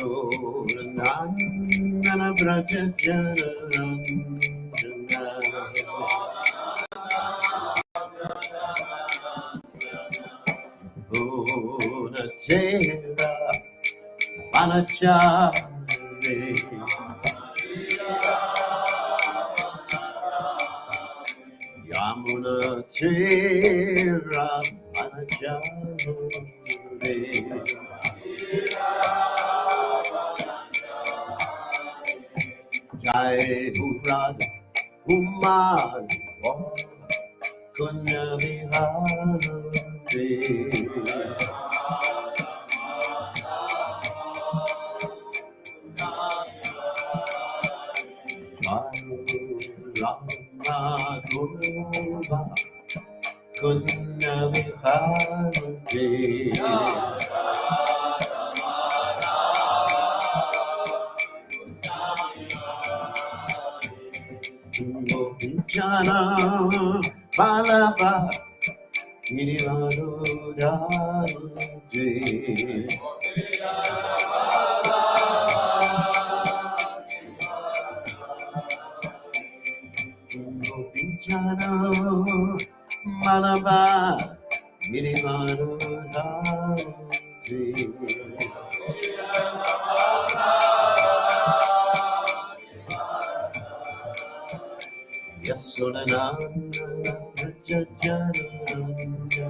Yasodhanandana Braja Janandana Gunachera Vanachari Yamunachera Vanachari Jai Radha Umar Kunya Vihari Rama Gurva Kunya Vihari Jana Balaba Girivarudhaji Jana Balaba Girivarudhaji Yasodhanandana Braja Janandana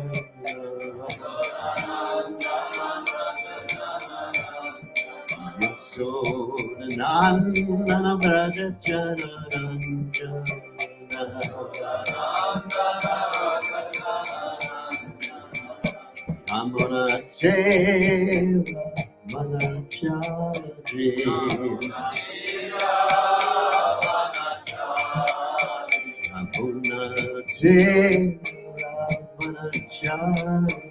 Yasodhanandana Braja Janandana Amunachera Manachari Amunachera Manachari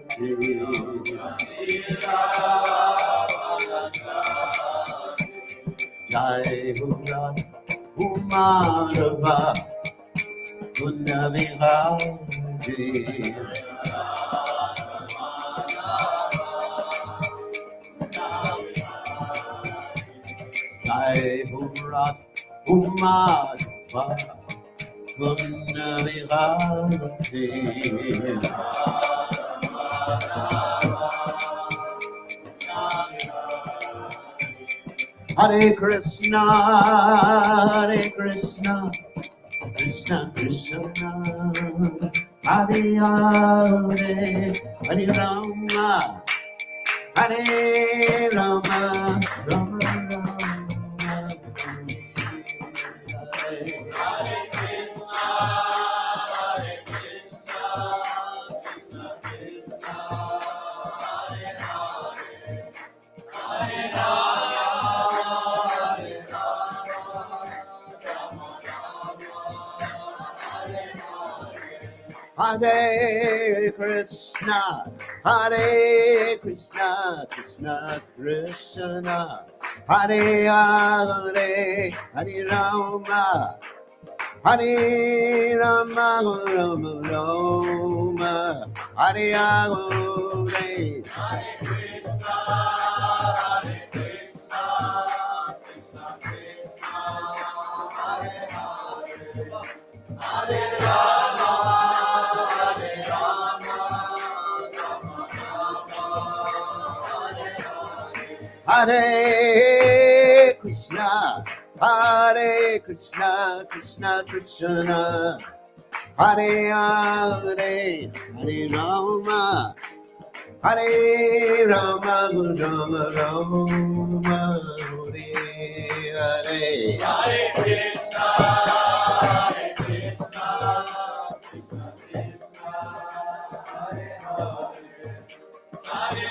Jai Radha Umarava Kunya Vihari Jai Radha Umarava Kunya Vihari Hare Krishna, Krishna Krishna, Hare Hare, Hare Rama, Hare Rama, Rama Rama, Hare Hare Krishna, Krishna Krishna, Hare Hare, Hare Rama, Hare Rama, Rama Rama, Hare Hare, Hare Krishna, Hare Rama, Hare Krishna, Krishna Krishna, Hare Hare, Hare Rama, Hare Rama, Rama Rama, Hare Hare, Hare Krishna, Krishna Krishna, Hare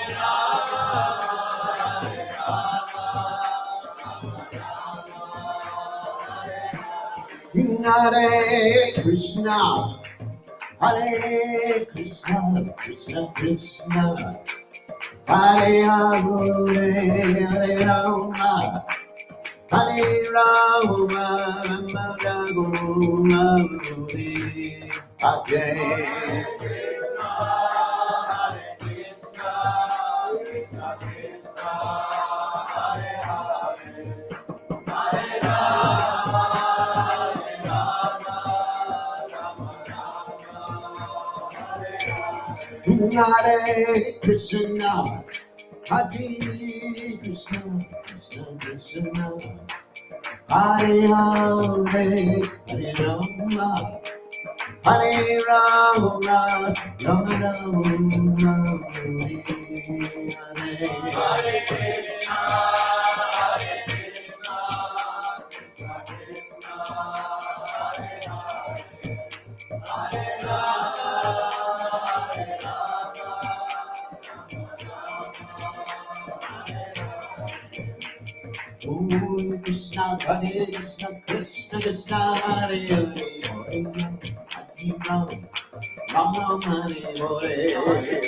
Hare, Hare Rama, Hare Krishna, Krishna Krishna, Hare Hare, Hare Rama, Hare Rama, Rama Rama, Hare Krishna, Krishna Krishna, Hare Hare Krishna, Hare Krishna, Krishna Krishna, Hare Hare, Hare Rama, Hare Rama, Rama Rama, Hare Om Krishna Hare Krishna, Krishna Krishna Hare Hare, Hare Rama, Rama Rama, Hare Hare.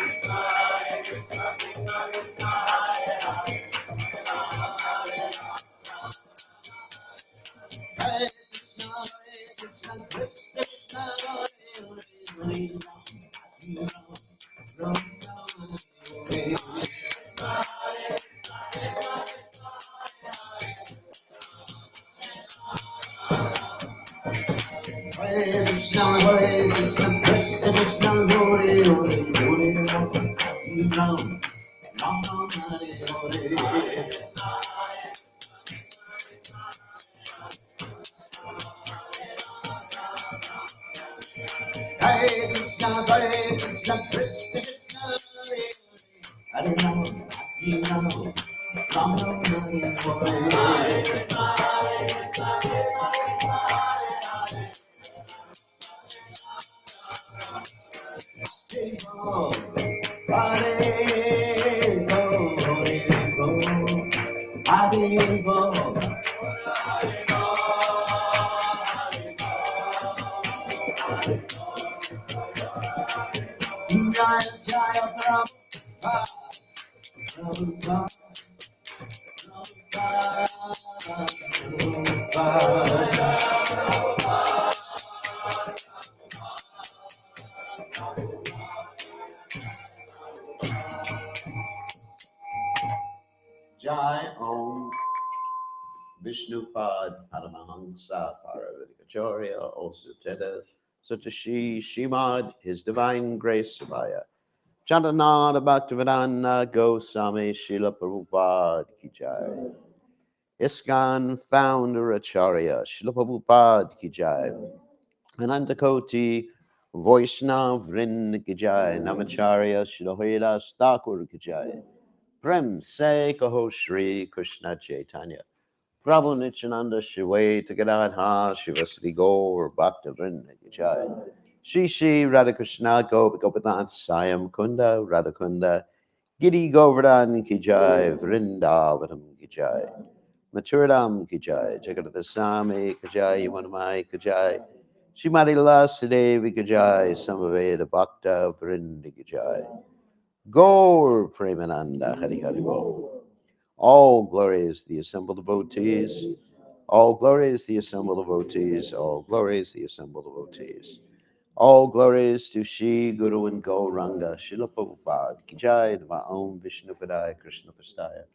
Jai Om Vishnupad Paramahansa Paravidikacharya also Teda Satashi Shimad His Divine Grace Sabaya Chandanada Bhaktivedanta Goswami Srila Prabhupada Ki Jai ISKCON Founder Acharya Srila Prabhupada Ki Jai Anantakoti Vaishnav Vrind Ki Jai Namacharya Srila Haridas Thakur Ki Jai Prem Se Kaho Shri Krishna Chaitanya Prabhu Nityananda Shivai Gadadha Shivasri Gaur Bhakta Vrinda Ki Jai Shri Shri Radhakrishna Gopadan Sayam Kunda Radhakunda Giri Govardhan Ki Jai Vrindavanam Ki Jai Maturadam Ki Jai Jagadasami Ki Jai Yamunamai Ki Jai Shrimati Lasadevi Ki Jai Samaveda Bhakta Vrinda Ki Jai Gaur Premananda Hari Hari Bol. All glory is the assembled devotees. All glory is the assembled devotees. All glory is the assembled devotees. All glories to Shri Guru and Gauranga, Srila Prabhupada, Ki Jai, Nama Om Vishnu Padaya, Krishna Pastaya,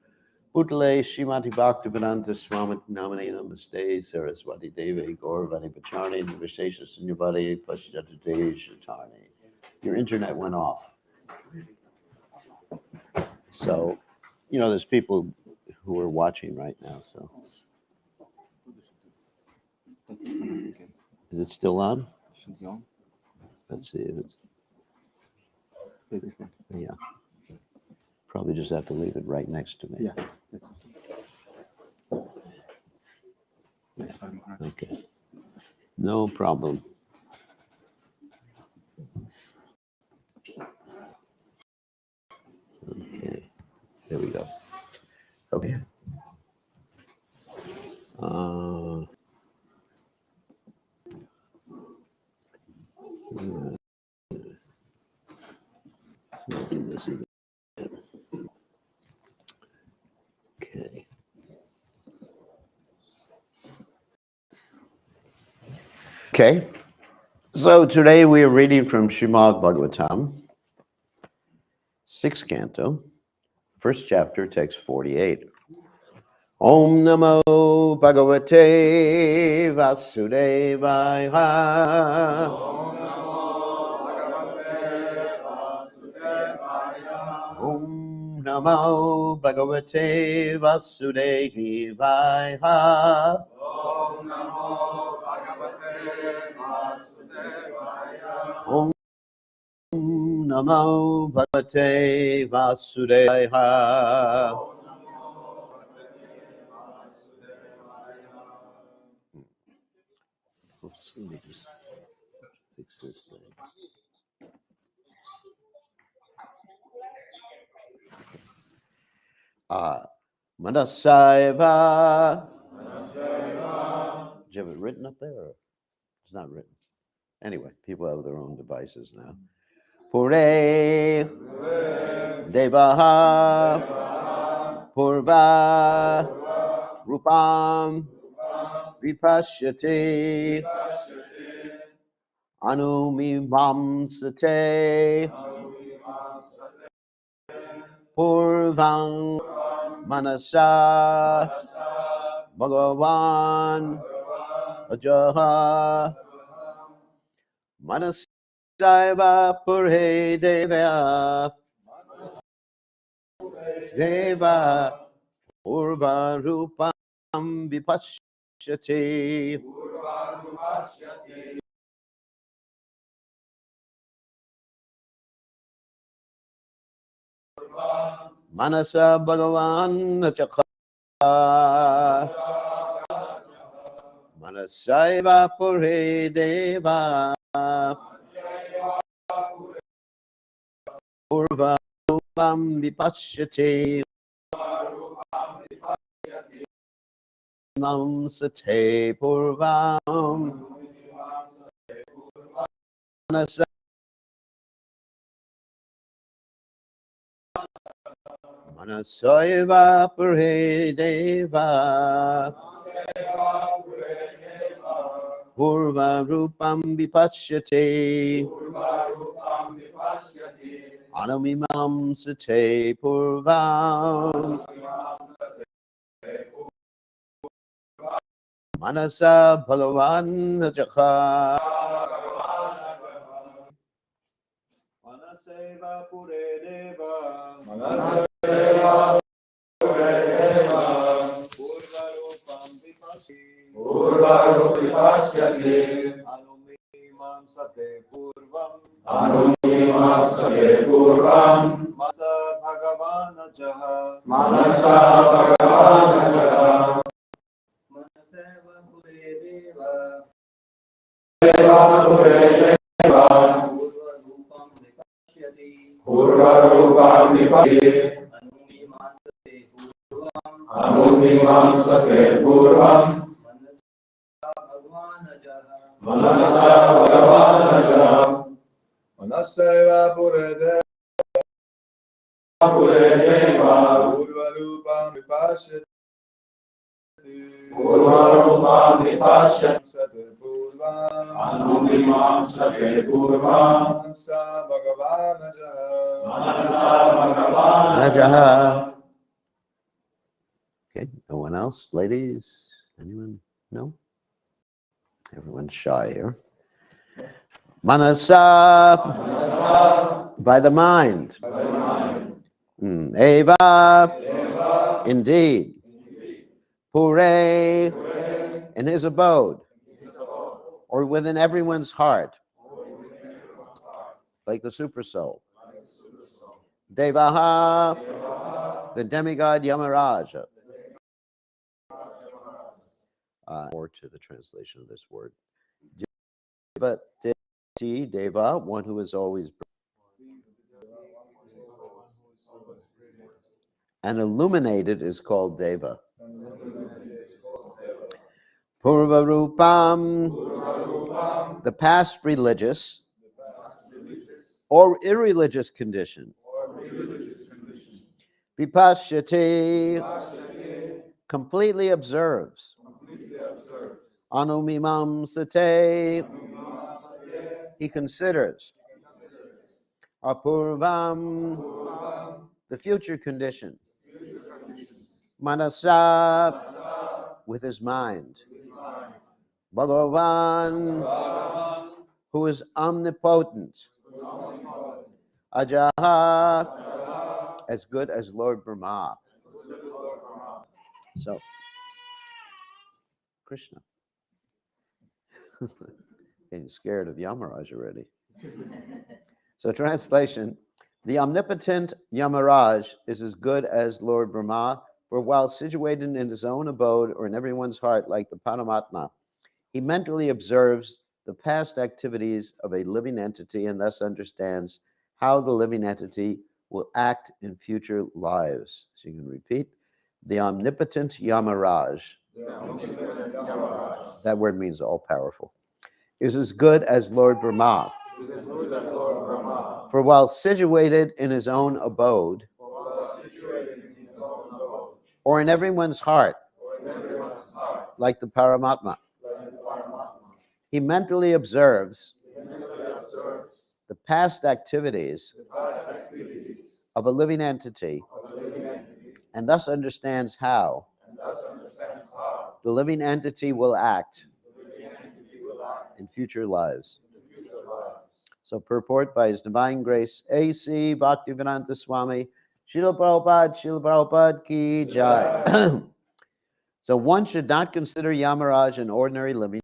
Bhutale, Srimati Bhaktivedanta Swami Namane Namaste, Saraswati Devi, Gauravani Pachani, Vishesha Sunyavadi, Pashyatade Shatani. Your internet went off. So, you know, there's people who are watching right now, so. Is it still on? Let's see if it's. Yeah. Probably just have to leave it right next to me. Yeah. Okay. No problem. Okay. There we go. Okay. Let's do this again. Okay. Okay. So today we are reading from Srimad-Bhagavatam, 6th canto, 1st chapter, text 48. Om Namo Bhagavate Vasudevaya. Om Namo Bhagavate Namo Bhagavate Vasudevaya. Om Namo Bhagavate Vasudevaya. Om Namo Bhagavate Vasudevaya. Om Namo Bhagavate Vasudevaya. Oops, let me just fix this thing. Manasaiva. Do you have it written up there? Or it's not written. Anyway, people have their own devices now. Pure Devaha Purva Rupam Vipashyati Anumimamsate Purvang Manasa Bhagavan Ajaha Manasaiva Pure Deva Deva Purva Rupam Vipashyati Manasa Bhagavan Ajaha Manasaiva Pure Deva Purva Rupam Vipashyati Mamsate Purvam Manasa Manasaiva Pure Deva Purva Rupam Vipashyati Anumimam Sate Purvam Manasa Bhagavan Ajaha Manaseva Pure Deva Manaseva Pure Deva. Purvarupam Vipashyati Purvarupipashyati. Anumimam Sate Purvam Anumimamsate Purvam. Masa Bhagavana Jaha Manasa Bhagavana Jaha. Manaseva Pure Deva Seva Pure Deva. Purvarupam Vipashyati Purvarupam Vipashyati. Anumimam Sate Purvam Anumimamsate Purvam. Bhagavana Jaha Manasa Bhagavana Jaha. Manaseva Pure Deva Pure Deva. Purvarupam Vipashyati Purvarupam Vipashyati. Sate Purvam Anumimamsate Purvam. Manasa Bhagavana Jaha. Manasa Bhagavana Rajaha. Okay, no one else? Ladies? Anyone? No? Everyone's shy here. Manasa, Manasa. by the mind. By the mind. Eva, Eva. indeed. Pure, Pure. in his abode, or within everyone's heart, like the supersoul. Devaha, the demigod Yamaraja. More to the translation of this word. Devotee, Deva, one who is always and illuminated is called Deva. Purvarupam, the past religious or irreligious condition. Vipashyati, completely observes. Anumimam sate, he considers. Apurvam, the future condition. Manasa, with his mind. Bhagavan, who is omnipotent. Ajaha, as good as Lord Brahma. So, Krishna. Getting scared of Yamaraj already. So, translation: the omnipotent Yamaraj is as good as Lord Brahma, for while situated in his own abode or in everyone's heart, like the Paramatma, he mentally observes the past activities of a living entity and thus understands how the living entity will act in future lives. So you can repeat: the omnipotent Yamaraj, that word means all powerful, is as good as Lord Brahma. For while situated in his own abode, or in everyone's heart, like the Paramatma, he mentally observes the past activities of a living entity and thus understands how the living entity will act in future lives. So, purport by His Divine Grace A.C. Bhaktivedanta Swami Srila Prabhupada ki jai. So one should not consider Yamaraj an ordinary living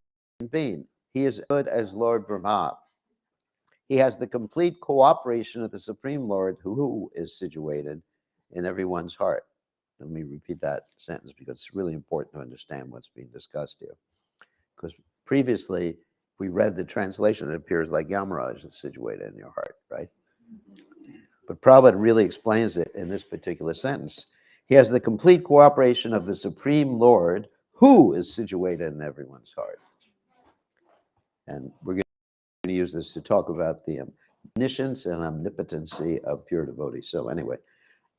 being. He is as good as Lord Brahma. He has the complete cooperation of the Supreme Lord who is situated in everyone's heart. Let me repeat that sentence because it's really important to understand what's being discussed here. Because previously, we read the translation, it appears like Yamaraj is situated in your heart, right? But Prabhupada really explains it in this particular sentence. He has the complete cooperation of the Supreme Lord who is situated in everyone's heart. And we're going to use this to talk about the omniscience and omnipotency of pure devotees. So anyway,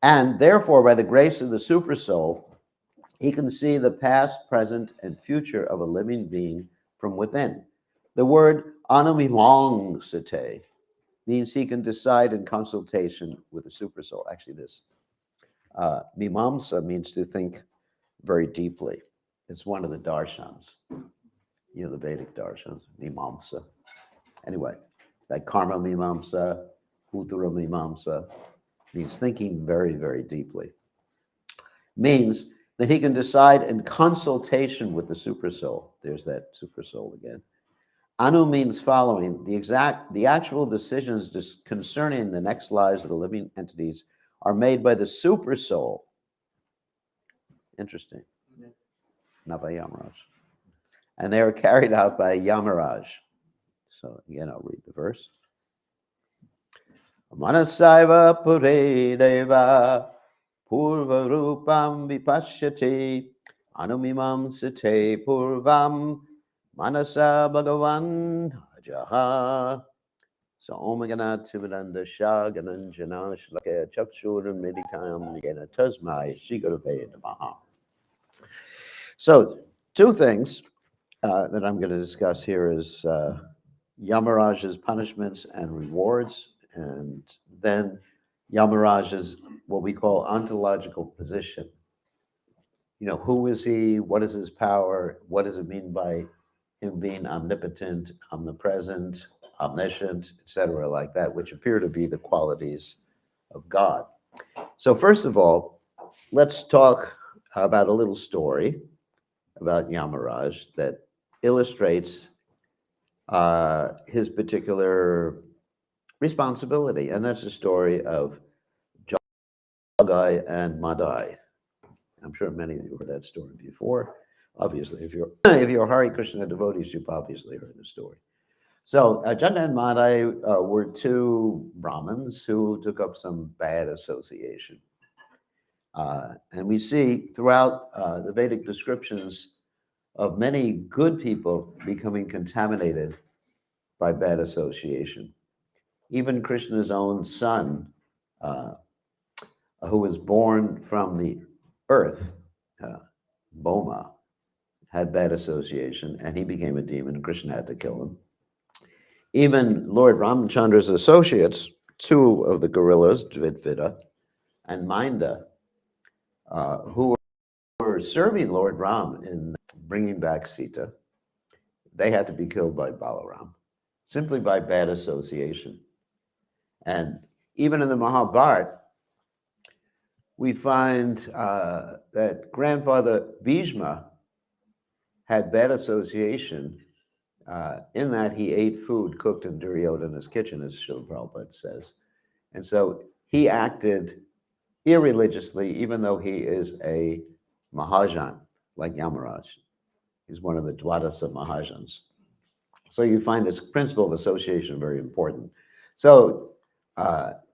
and therefore, by the grace of the Super Soul, he can see the past, present, and future of a living being from within. The word anumimamsate means he can decide in consultation with the Super Soul. Actually, this mimamsa means to think very deeply. It's one of the darshans, the Vedic darshans, mimamsa. Anyway, like karma mimamsa, uttara mimamsa, means thinking very, very deeply. Means that he can decide in consultation with the Super Soul. There's that Super Soul again. Anu means following. The actual decisions concerning the next lives of the living entities are made by the Super Soul. Interesting. Not by Yamaraj. And they are carried out by Yamaraj. So again, I'll read the verse. Manasaiva pure deva purva rupam vipashyati anumimam sate purvam manasa bhagavan ajaha. So omagana tivadanda shagananjana shlakaya chakshura meditayam yena tasmai shigurave namaha. So two things that I'm going to discuss here is Yamaraj's punishments and rewards, and then Yamaraj's what we call ontological position. Who is he? What is his power? What does it mean by him being omnipotent, omnipresent, omniscient, etc., like that, which appear to be the qualities of God. So first of all, let's talk about a little story about Yamaraj that illustrates his particular responsibility, and that's the story of Jagai and Madai. I'm sure many of you heard that story before. Obviously, if you're Hare Krishna devotees, you've obviously heard the story. So Jagai and Madai were two Brahmins who took up some bad association. And we see throughout the Vedic descriptions of many good people becoming contaminated by bad association. Even Krishna's own son, who was born from the earth, Boma, had bad association, and he became a demon. Krishna had to kill him. Even Lord Ramachandra's associates, two of the gorillas, Dvidvita and Minda, who were serving Lord Ram in bringing back Sita, they had to be killed by Balaram, simply by bad association. And even in the Mahabharata, we find that grandfather Bhishma had bad association in that he ate food cooked in Duryodhana's kitchen, as Srila Prabhupada says. And so he acted irreligiously, even though he is a Mahajan, like Yamaraj. He's one of the Dwadasa Mahajans. So you find this principle of association very important. So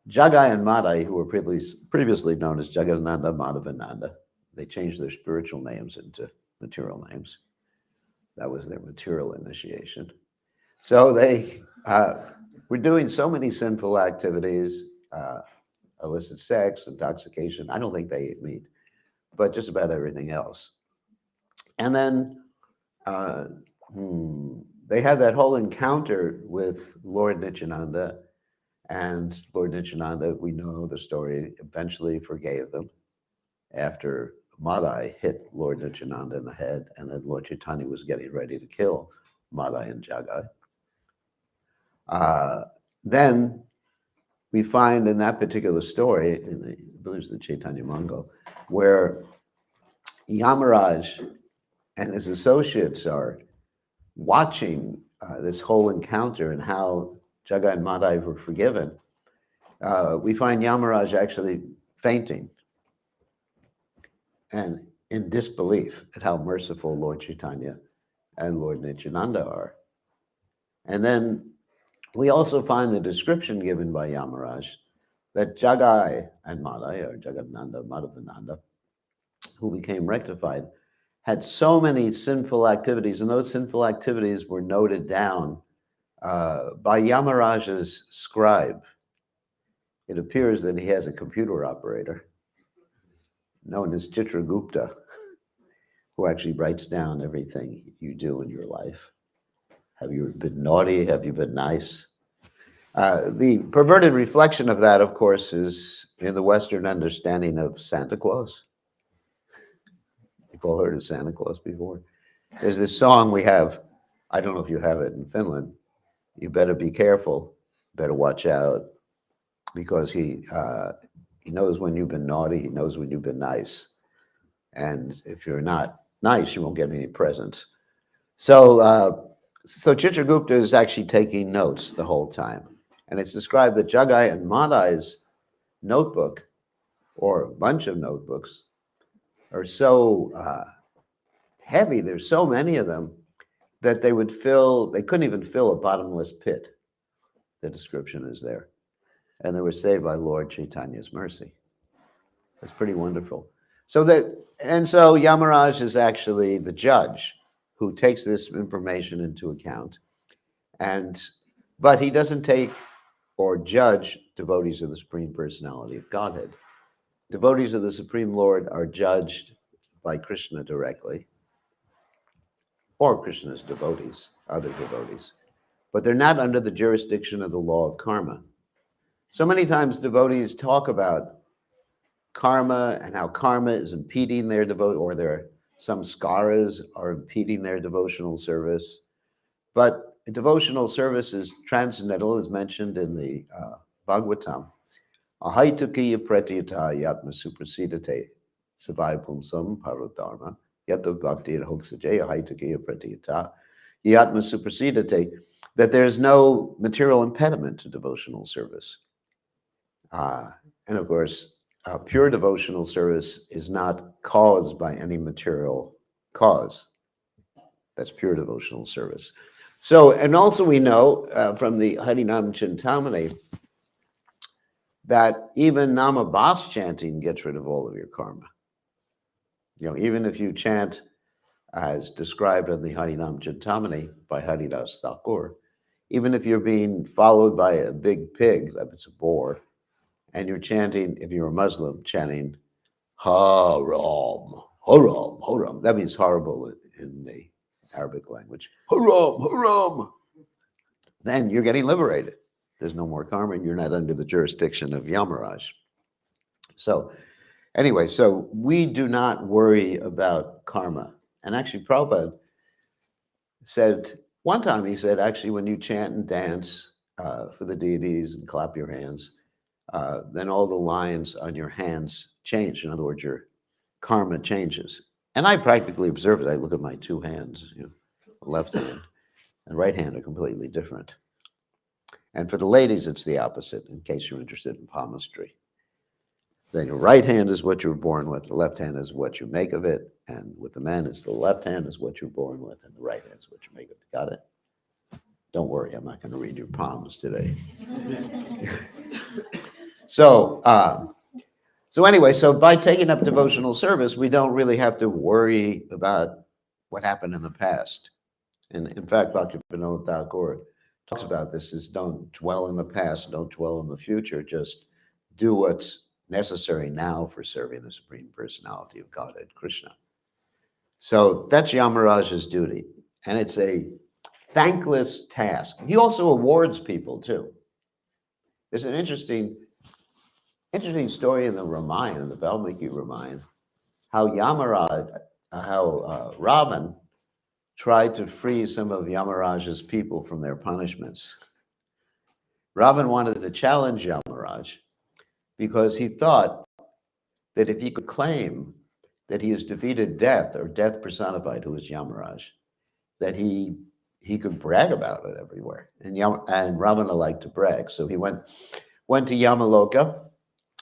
Jagai and Madai, who were previously known as Jagadananda, Madhavananda, they changed their spiritual names into material names. That was their material initiation. So they were doing so many sinful activities, illicit sex, intoxication. I don't think they ate meat, but just about everything else. And then they had that whole encounter with Lord Nityananda, and Lord Nityananda, we know the story, eventually forgave them after Madai hit Lord Nityananda in the head, and then Lord Chaitanya was getting ready to kill Madai and Jagai. Then we find in that particular story, I believe it's the Chaitanya Mangal, where Yamaraj and his associates are watching this whole encounter and how Jagai and Madai were forgiven. We find Yamaraj actually fainting and in disbelief at how merciful Lord Chaitanya and Lord Nityananda are. And then we also find the description given by Yamaraj that Jagai and Madai, or Jagadananda, Madhavananda, who became rectified, had so many sinful activities, and those sinful activities were noted down by Yamaraj's scribe. It appears that he has a computer operator known as Chitragupta, who actually writes down everything you do in your life. Have you been naughty? Have you been nice? The perverted reflection of that, of course, is in the Western understanding of Santa Claus. You've all heard of Santa Claus before. There's this song we have, I don't know if you have it in Finland. You better be careful, better watch out, because he knows when you've been naughty, he knows when you've been nice. And if you're not nice, you won't get any presents. So Chitragupta is actually taking notes the whole time. And it's described that Jagai and Madai's notebook, or a bunch of notebooks, are so heavy, there's so many of them, that they couldn't even fill a bottomless pit. The description is there. And they were saved by Lord Chaitanya's mercy. That's pretty wonderful. So Yamaraj is actually the judge who takes this information into account. But he doesn't take or judge devotees of the Supreme Personality of Godhead. Devotees of the Supreme Lord are judged by Krishna directly, or Krishna's devotees, other devotees. But they're not under the jurisdiction of the law of karma. So many times devotees talk about karma and how karma is impeding their some skaras are impeding their devotional service. But devotional service is transcendental, as mentioned in the Bhagavatam. Ahaitukiya pratyata yatma suprasidate savai pumsam parodharma yata bhakti hoksajay ahaitukiya pratyata yatma suprasidate, that there is no material impediment to devotional service. And of course, pure devotional service is not caused by any material cause. That's pure devotional service. So, and also we know from the Harinam Chintamani that even Nama Bas chanting gets rid of all of your karma. Even if you chant as described in the Harinam Chintamani by Haridas Thakur, even if you're being followed by a big pig, if it's a boar, and you're chanting, if you're a Muslim, chanting Haram, Haram, Haram. That means horrible in the Arabic language. Haram, Haram. Then you're getting liberated. There's no more karma, and you're not under the jurisdiction of Yamaraj. So anyway, so we do not worry about karma. And actually, Prabhupada said, one time he said, actually, when you chant and dance for the deities and clap your hands, then all the lines on your hands change. In other words, your karma changes. And I practically observe it. I look at my two hands, left hand and right hand are completely different. And for the ladies, it's the opposite, in case you're interested in palmistry. Then your right hand is what you were born with, the left hand is what you make of it, and with the men, it's the left hand is what you're born with, and the right hand is what you make of it. Got it? Don't worry, I'm not going to read your palms today. So anyway, so by taking up devotional service, we don't really have to worry about what happened in the past. And in fact, Dr. Vinod Thakur talks about this: is don't dwell in the past, don't dwell in the future, just do what's necessary now for serving the Supreme Personality of Godhead, Krishna. So that's Yamaraj's duty, and it's a thankless task. He also awards people too. There's an interesting story in the Ramayana, in the Valmiki Ramayana, how Ravan tried to free some of Yamaraj's people from their punishments. Ravan wanted to challenge Yamaraj because he thought that if he could claim that he has defeated death, or death personified, who is Yamaraj, that he could brag about it everywhere. And Ravana liked to brag. So he went to Yamaloka,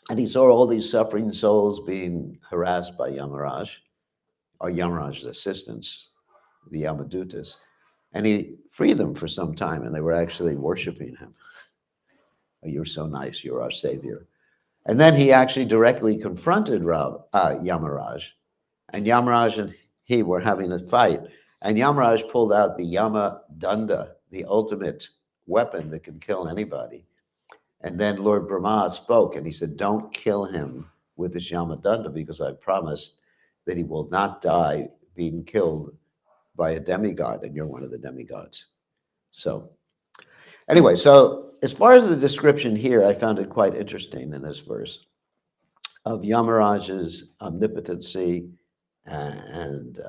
and he saw all these suffering souls being harassed by Yamaraj, or Yamaraj's assistants, the Yamadutas. And he freed them for some time, and they were actually worshiping him. Oh, you're so nice, you're our savior. And then he actually directly confronted Yamaraj, and Yamaraj and he were having a fight. And Yamaraj pulled out the Yama Danda, the ultimate weapon that can kill anybody. And then Lord Brahma spoke, and he said, "Don't kill him with this Yama Danda, because I promised that he will not die being killed by a demigod, and you're one of the demigods." So anyway, so as far as the description here, I found it quite interesting in this verse of Yamaraj's omnipotency and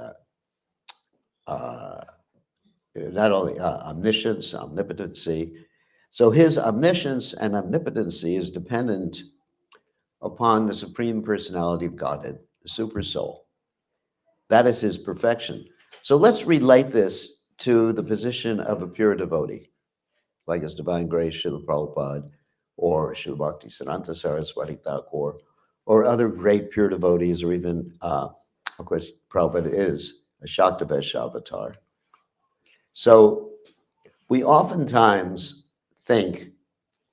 not only omniscience, omnipotency. So his omniscience and omnipotency is dependent upon the Supreme Personality of Godhead, the Super Soul. That is his perfection. So let's relate this to the position of a pure devotee, like His Divine Grace, Srila Prabhupada, or Srila Bhakti Siddhanta Saraswati Thakur, or other great pure devotees, or even, of course, Prabhupada is a Shaktavesh avatar. So we oftentimes think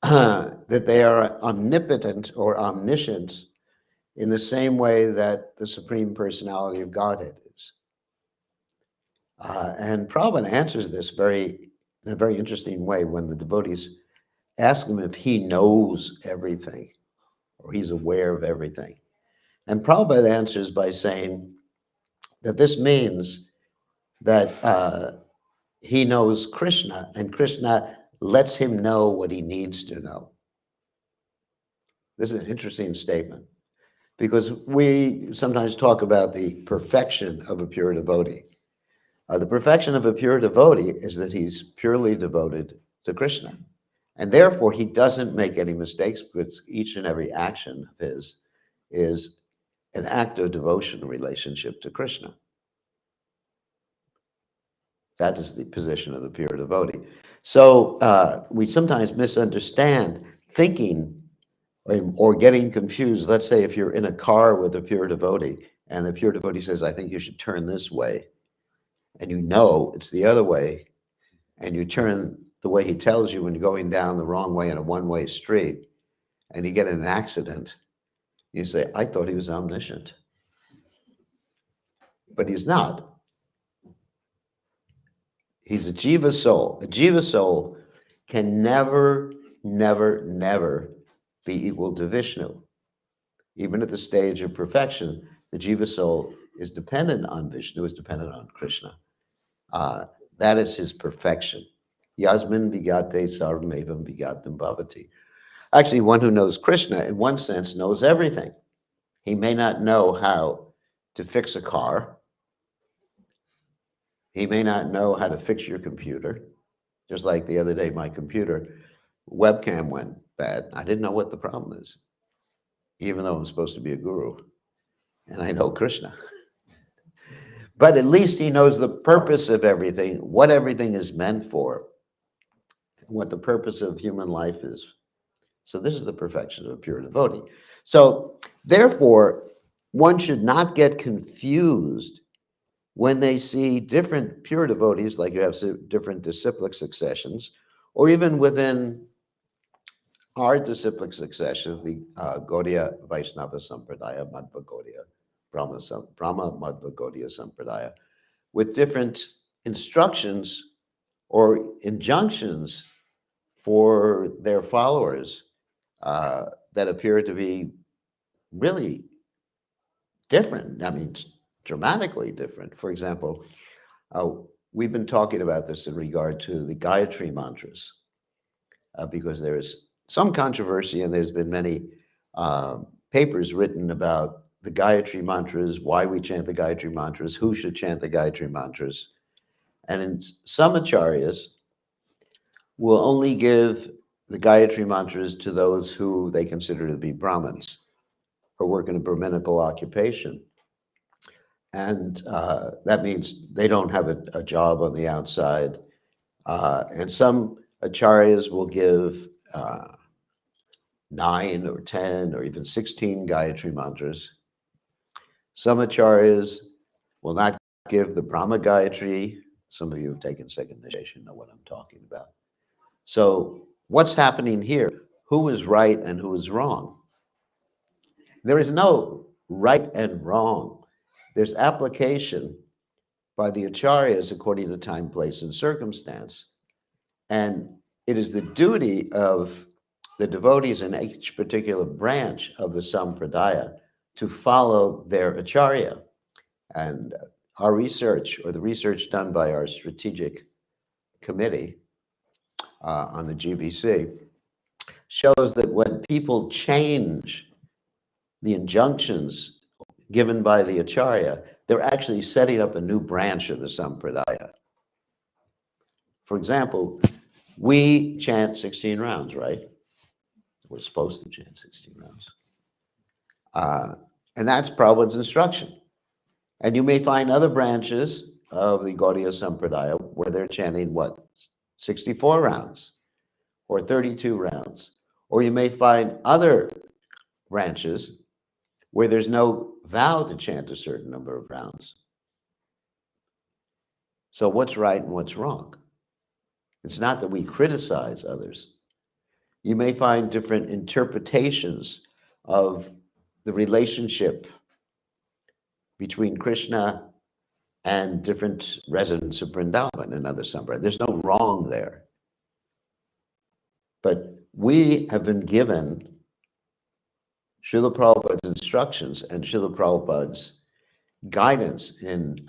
that they are omnipotent or omniscient in the same way that the Supreme Personality of Godhead is. And Prabhupada answers this in a very interesting way when the devotees ask him if he knows everything or he's aware of everything. And Prabhupada answers by saying that this means that he knows Krishna, and Krishna lets him know what he needs to know. This is an interesting statement, because we sometimes talk about the perfection of a pure devotee. The perfection of a pure devotee is that he's purely devoted to Krishna. And therefore, he doesn't make any mistakes, because each and every action of his is an act of devotion and relationship to Krishna. That is the position of the pure devotee. So we sometimes misunderstand thinking or getting confused. Let's say if you're in a car with a pure devotee, and the pure devotee says, "I think you should turn this way," and you know it's the other way, and you turn the way he tells you when you're going down the wrong way in a one-way street, and you get in an accident, you say, "I thought he was omniscient." But he's not. He's a jiva soul. A jiva soul can never, never, never be equal to Vishnu. Even at the stage of perfection, the jiva soul is dependent on Vishnu, is dependent on Krishna. That is his perfection. Yasmin vigate sarvamevam vigatam bhavati. Actually, one who knows Krishna, in one sense, knows everything. He may not know how to fix a car. He may not know how to fix your computer. Just like the other day, my computer webcam went bad. I didn't know what the problem is, even though I'm supposed to be a guru, and I know Krishna. But at least he knows the purpose of everything, what everything is meant for, what the purpose of human life is. So this is the perfection of a pure devotee. So therefore, one should not get confused when they see different pure devotees, like you have different disciplic successions, or even within our disciplic succession, the Gaudiya Vaishnava Sampradaya, Madhva Gaudiya, Brahma Madhva Gaudiya Sampradaya, with different instructions or injunctions for their followers that appear to be really different. I mean, dramatically different. For example, we've been talking about this in regard to the Gayatri mantras, because there is some controversy and there's been many papers written about the Gayatri mantras, why we chant the Gayatri mantras, who should chant the Gayatri mantras. And in some acharyas will only give the Gayatri mantras to those who they consider to be Brahmins or work in a Brahminical occupation. And that means they don't have a job on the outside. And some acharyas will give 9 or 10 or even 16 Gayatri mantras. Some acharyas will not give the Brahma Gayatri. Some of you have taken second initiation know what I'm talking about. So what's happening here? Who is right and who is wrong? There is no right and wrong. There's application by the acharyas according to time, place, and circumstance. And it is the duty of the devotees in each particular branch of the sampradaya to follow their acharya. And our research, or the research done by our strategic committee on the GBC, shows that when people change the injunctions given by the acharya, they're actually setting up a new branch of the sampradaya. For example, we chant 16 rounds, right? We're supposed to chant 16 rounds. And that's Prabhupada's instruction. And you may find other branches of the Gaudiya Sampradaya where they're chanting, what, 64 rounds or 32 rounds. Or you may find other branches where there's no vow to chant a certain number of rounds. So what's right and what's wrong? It's not that we criticize others. You may find different interpretations of the relationship between Krishna and different residents of Vrindavan and other sampradaya. There's no wrong there. But we have been given Srila Prabhupada's instructions and Srila Prabhupada's guidance in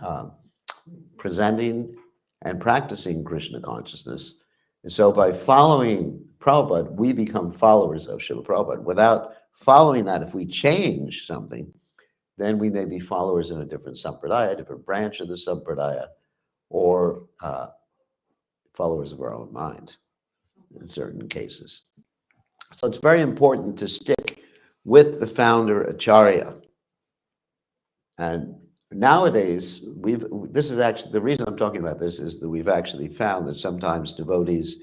presenting and practicing Krishna consciousness. And so by following Prabhupada, we become followers of Srila Prabhupada. Without following that, if we change something, then we may be followers in a different sampradaya, a different branch of the sampradaya, or followers of our own mind in certain cases. So it's very important to stick with the founder acharya. And nowadays, this is actually, the reason I'm talking about this is that we've actually found that sometimes devotees,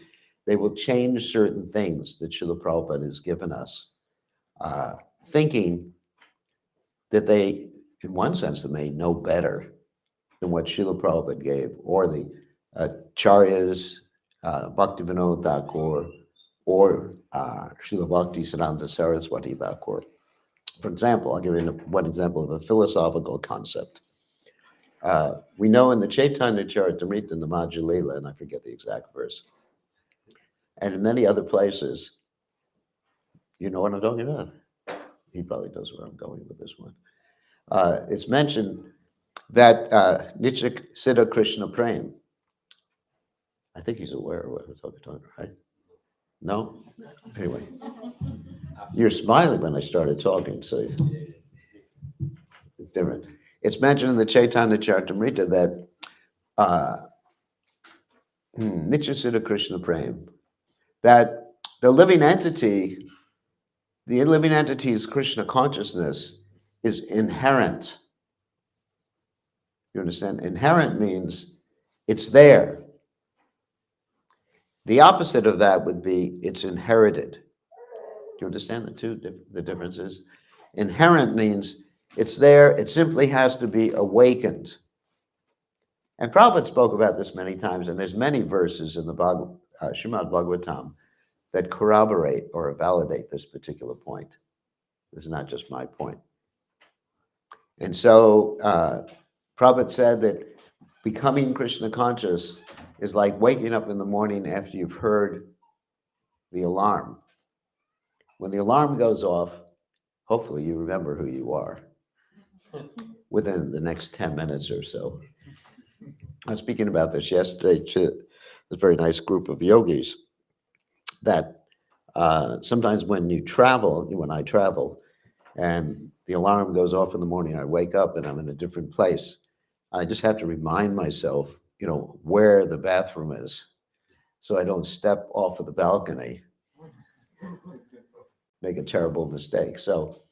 they will change certain things that Srila Prabhupada has given us, thinking that they, in one sense, they may know better than what Srila Prabhupada gave, or the acharyas, Bhaktivinoda Thakur, or Srila Bhakti Siddhanta Saraswati Thakur. For example, I'll give you one example of a philosophical concept. We know in the Chaitanya Charitamrita, in the Madhya Lila, and I forget the exact verse, and in many other places, you know what I'm talking about? He probably knows where I'm going with this one. It's mentioned that Nitya Siddha Krishna Prem, I think he's aware of what we're talking about, right? No? Anyway, you're smiling when I started talking, so it's different. It's mentioned in the Chaitanya Charitamrita that Nitya Siddha Krishna Prem, that The living entity's Krishna consciousness is inherent. You understand? Inherent means it's there. The opposite of that would be it's inherited. Do you understand the differences? Inherent means it's there, it simply has to be awakened. And Prabhupada spoke about this many times, and there's many verses in the Srimad-Bhagavatam that corroborate or validate this particular point. This is not just my point. And so Prabhupada said that becoming Krishna conscious is like waking up in the morning after you've heard the alarm. When the alarm goes off, hopefully you remember who you are within the next 10 minutes or so. I was speaking about this yesterday to this very nice group of yogis that sometimes when I travel, and the alarm goes off in the morning, I wake up and I'm in a different place. I just have to remind myself, where the bathroom is, so I don't step off of the balcony, make a terrible mistake. So,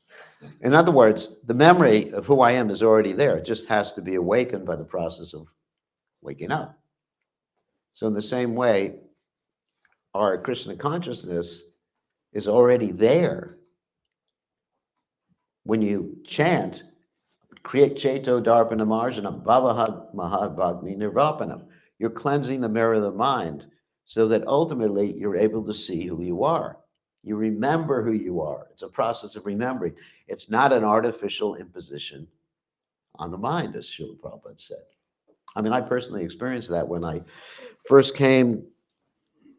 in other words, the memory of who I am is already there. It just has to be awakened by the process of waking up. So in the same way, our Krishna consciousness is already there. When you chant, create Cheto Darpana Marjanam, Bhavahag Mahadvagni Nirvapanam, you're cleansing the mirror of the mind so that ultimately you're able to see who you are. You remember who you are. It's a process of remembering. It's not an artificial imposition on the mind, as Srila Prabhupada said. I mean, I personally experienced that when I first came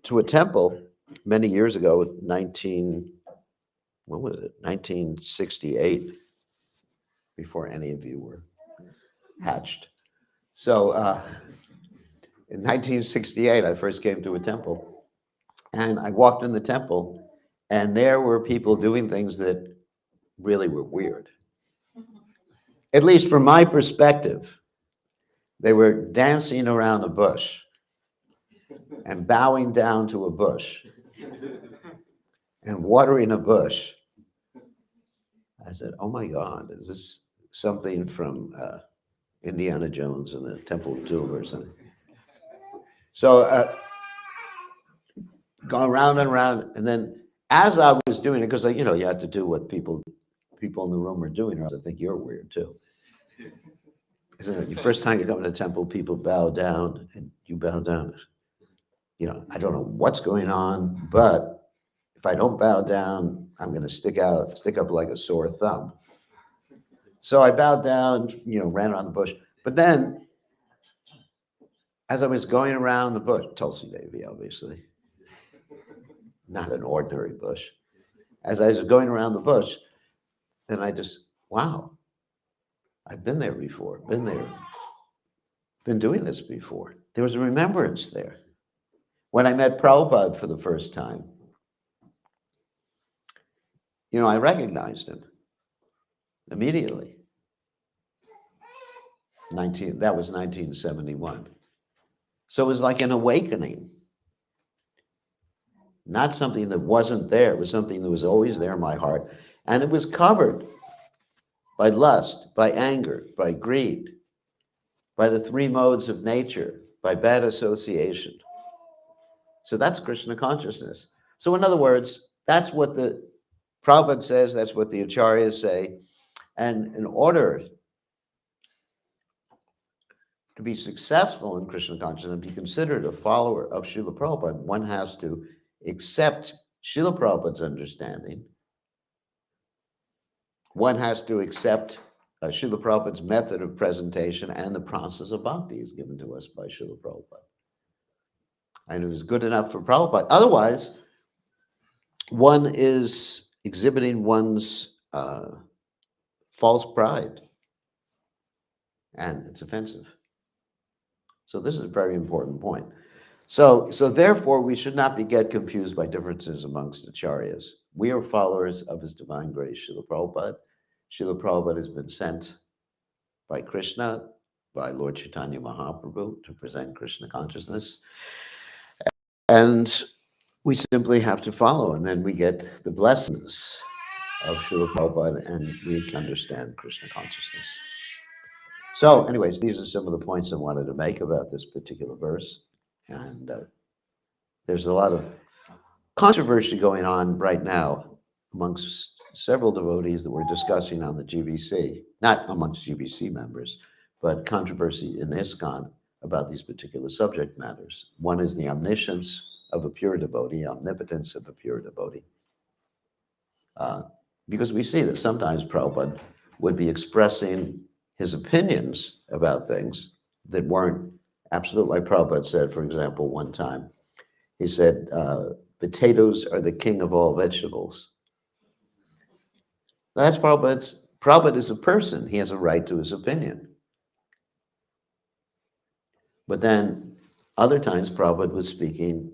to a temple many years ago, 1968, before any of you were hatched. So in 1968, I first came to a temple, and I walked in the temple, and there were people doing things that really were weird. At least from my perspective, they were dancing around a bush and bowing down to a bush and watering a bush. I said, oh my God, is this something from Indiana Jones and the Temple of Doom or something? So going round and round, and then as I was doing it, because you had to do what people in the room are doing, or else I think you're weird too. Isn't it? The first time you come to the temple, people bow down, and you bow down. I don't know what's going on, but if I don't bow down, I'm going to stick up like a sore thumb. So I bowed down, ran around the bush. But then, as I was going around the bush, Tulsi Devi, obviously, not an ordinary bush. As I was going around the bush, then I just, wow, I've been there before, been doing this before. There was a remembrance there. When I met Prabhupada for the first time, I recognized him immediately. That was 1971. So it was like an awakening. Not something that wasn't there. It was something that was always there in my heart. And it was covered by lust, by anger, by greed, by the three modes of nature, by bad association. So that's Krishna consciousness. So in other words, that's what the Prabhupada says, that's what the Acharyas say. And in order to be successful in Krishna consciousness and be considered a follower of Srila Prabhupada, one has to accept Srila Prabhupada's understanding. One has to accept Srila Prabhupada's method of presentation and the process of bhakti is given to us by Srila Prabhupada. And it was good enough for Prabhupada. Otherwise, one is exhibiting one's false pride, and it's offensive. So this is a very important point. So therefore, we should not get confused by differences amongst acharyas. We are followers of His Divine Grace, Srila Prabhupada. Srila Prabhupada has been sent by Krishna, by Lord Chaitanya Mahaprabhu, to present Krishna consciousness. And we simply have to follow, and then we get the blessings of Srila Prabhupada, and we can understand Krishna consciousness. So, anyways, these are some of the points I wanted to make about this particular verse. And there's a lot of controversy going on right now amongst several devotees that we're discussing on the GBC, not amongst GBC members, but controversy in ISKCON about these particular subject matters. One is the omniscience of a pure devotee, omnipotence of a pure devotee. Because we see that sometimes Prabhupada would be expressing his opinions about things that weren't absolute. Like Prabhupada said, for example, one time, he said, potatoes are the king of all vegetables. That's Prabhupada's. Prabhupada is a person. He has a right to his opinion. But then other times Prabhupada was speaking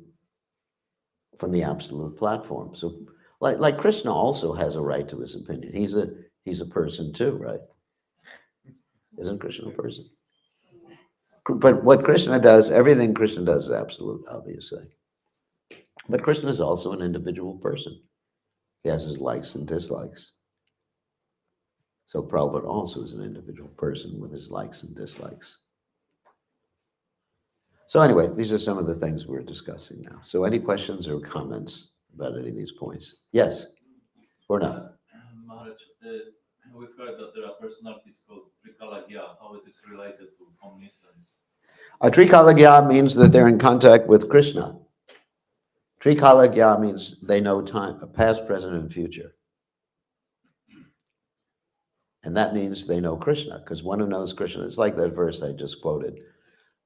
from the absolute platform. So like Krishna also has a right to his opinion. He's a person too, right? Isn't Krishna a person? But what Krishna does, everything Krishna does is absolute, obviously. But Krishna is also an individual person. He has his likes and dislikes. So Prabhupada also is an individual person with his likes and dislikes. So anyway, these are some of the things we're discussing now. So any questions or comments about any of these points? Yes or no? Maharaj, we've heard that there are personalities called Trikalagya, how it is related to omniscience. A Trikalagya means that they're in contact with Krishna. Trikalagya means they know time, past, present, and future. And that means they know Krishna, because one who knows Krishna, it's like that verse I just quoted.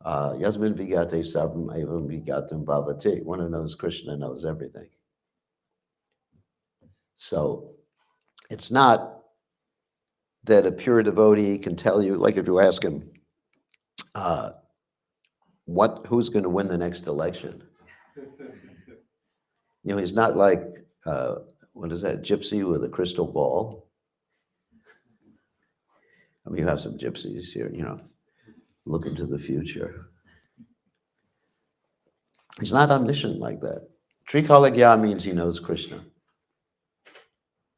Yasmin vigate sarvam evam vigatam bhavati. One who knows Krishna knows everything. So it's not that a pure devotee can tell you, like if you ask him, who's going to win the next election? You know, he's not like, what is that, gypsy with a crystal ball? I mean, you have some gypsies here, you know, look into the future. He's not omniscient like that. Trikalagya means he knows Krishna.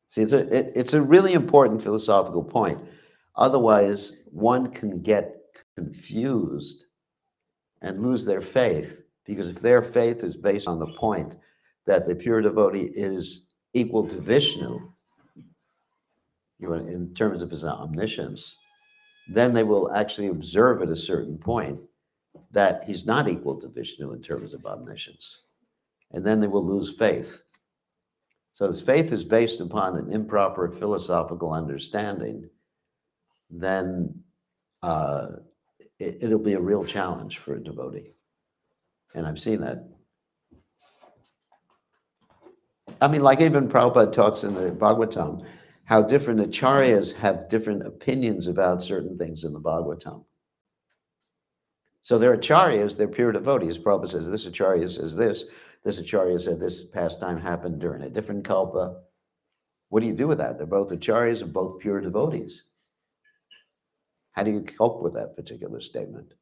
See, it's a really important philosophical point. Otherwise, one can get confused and lose their faith, because if their faith is based on the point that the pure devotee is equal to Vishnu, you know, in terms of his omniscience, then they will actually observe at a certain point that he's not equal to Vishnu in terms of omniscience. And then they will lose faith. So if faith is based upon an improper philosophical understanding, then it'll be a real challenge for a devotee. And I've seen that. I mean, like even Prabhupada talks in the Bhagavatam, how different acharyas have different opinions about certain things in the Bhagavatam. So they're acharyas, they're pure devotees. Prabhupada says this acharya says this acharya said this pastime happened during a different kalpa. What do you do with that? They're both acharyas and both pure devotees. How do you cope with that particular statement?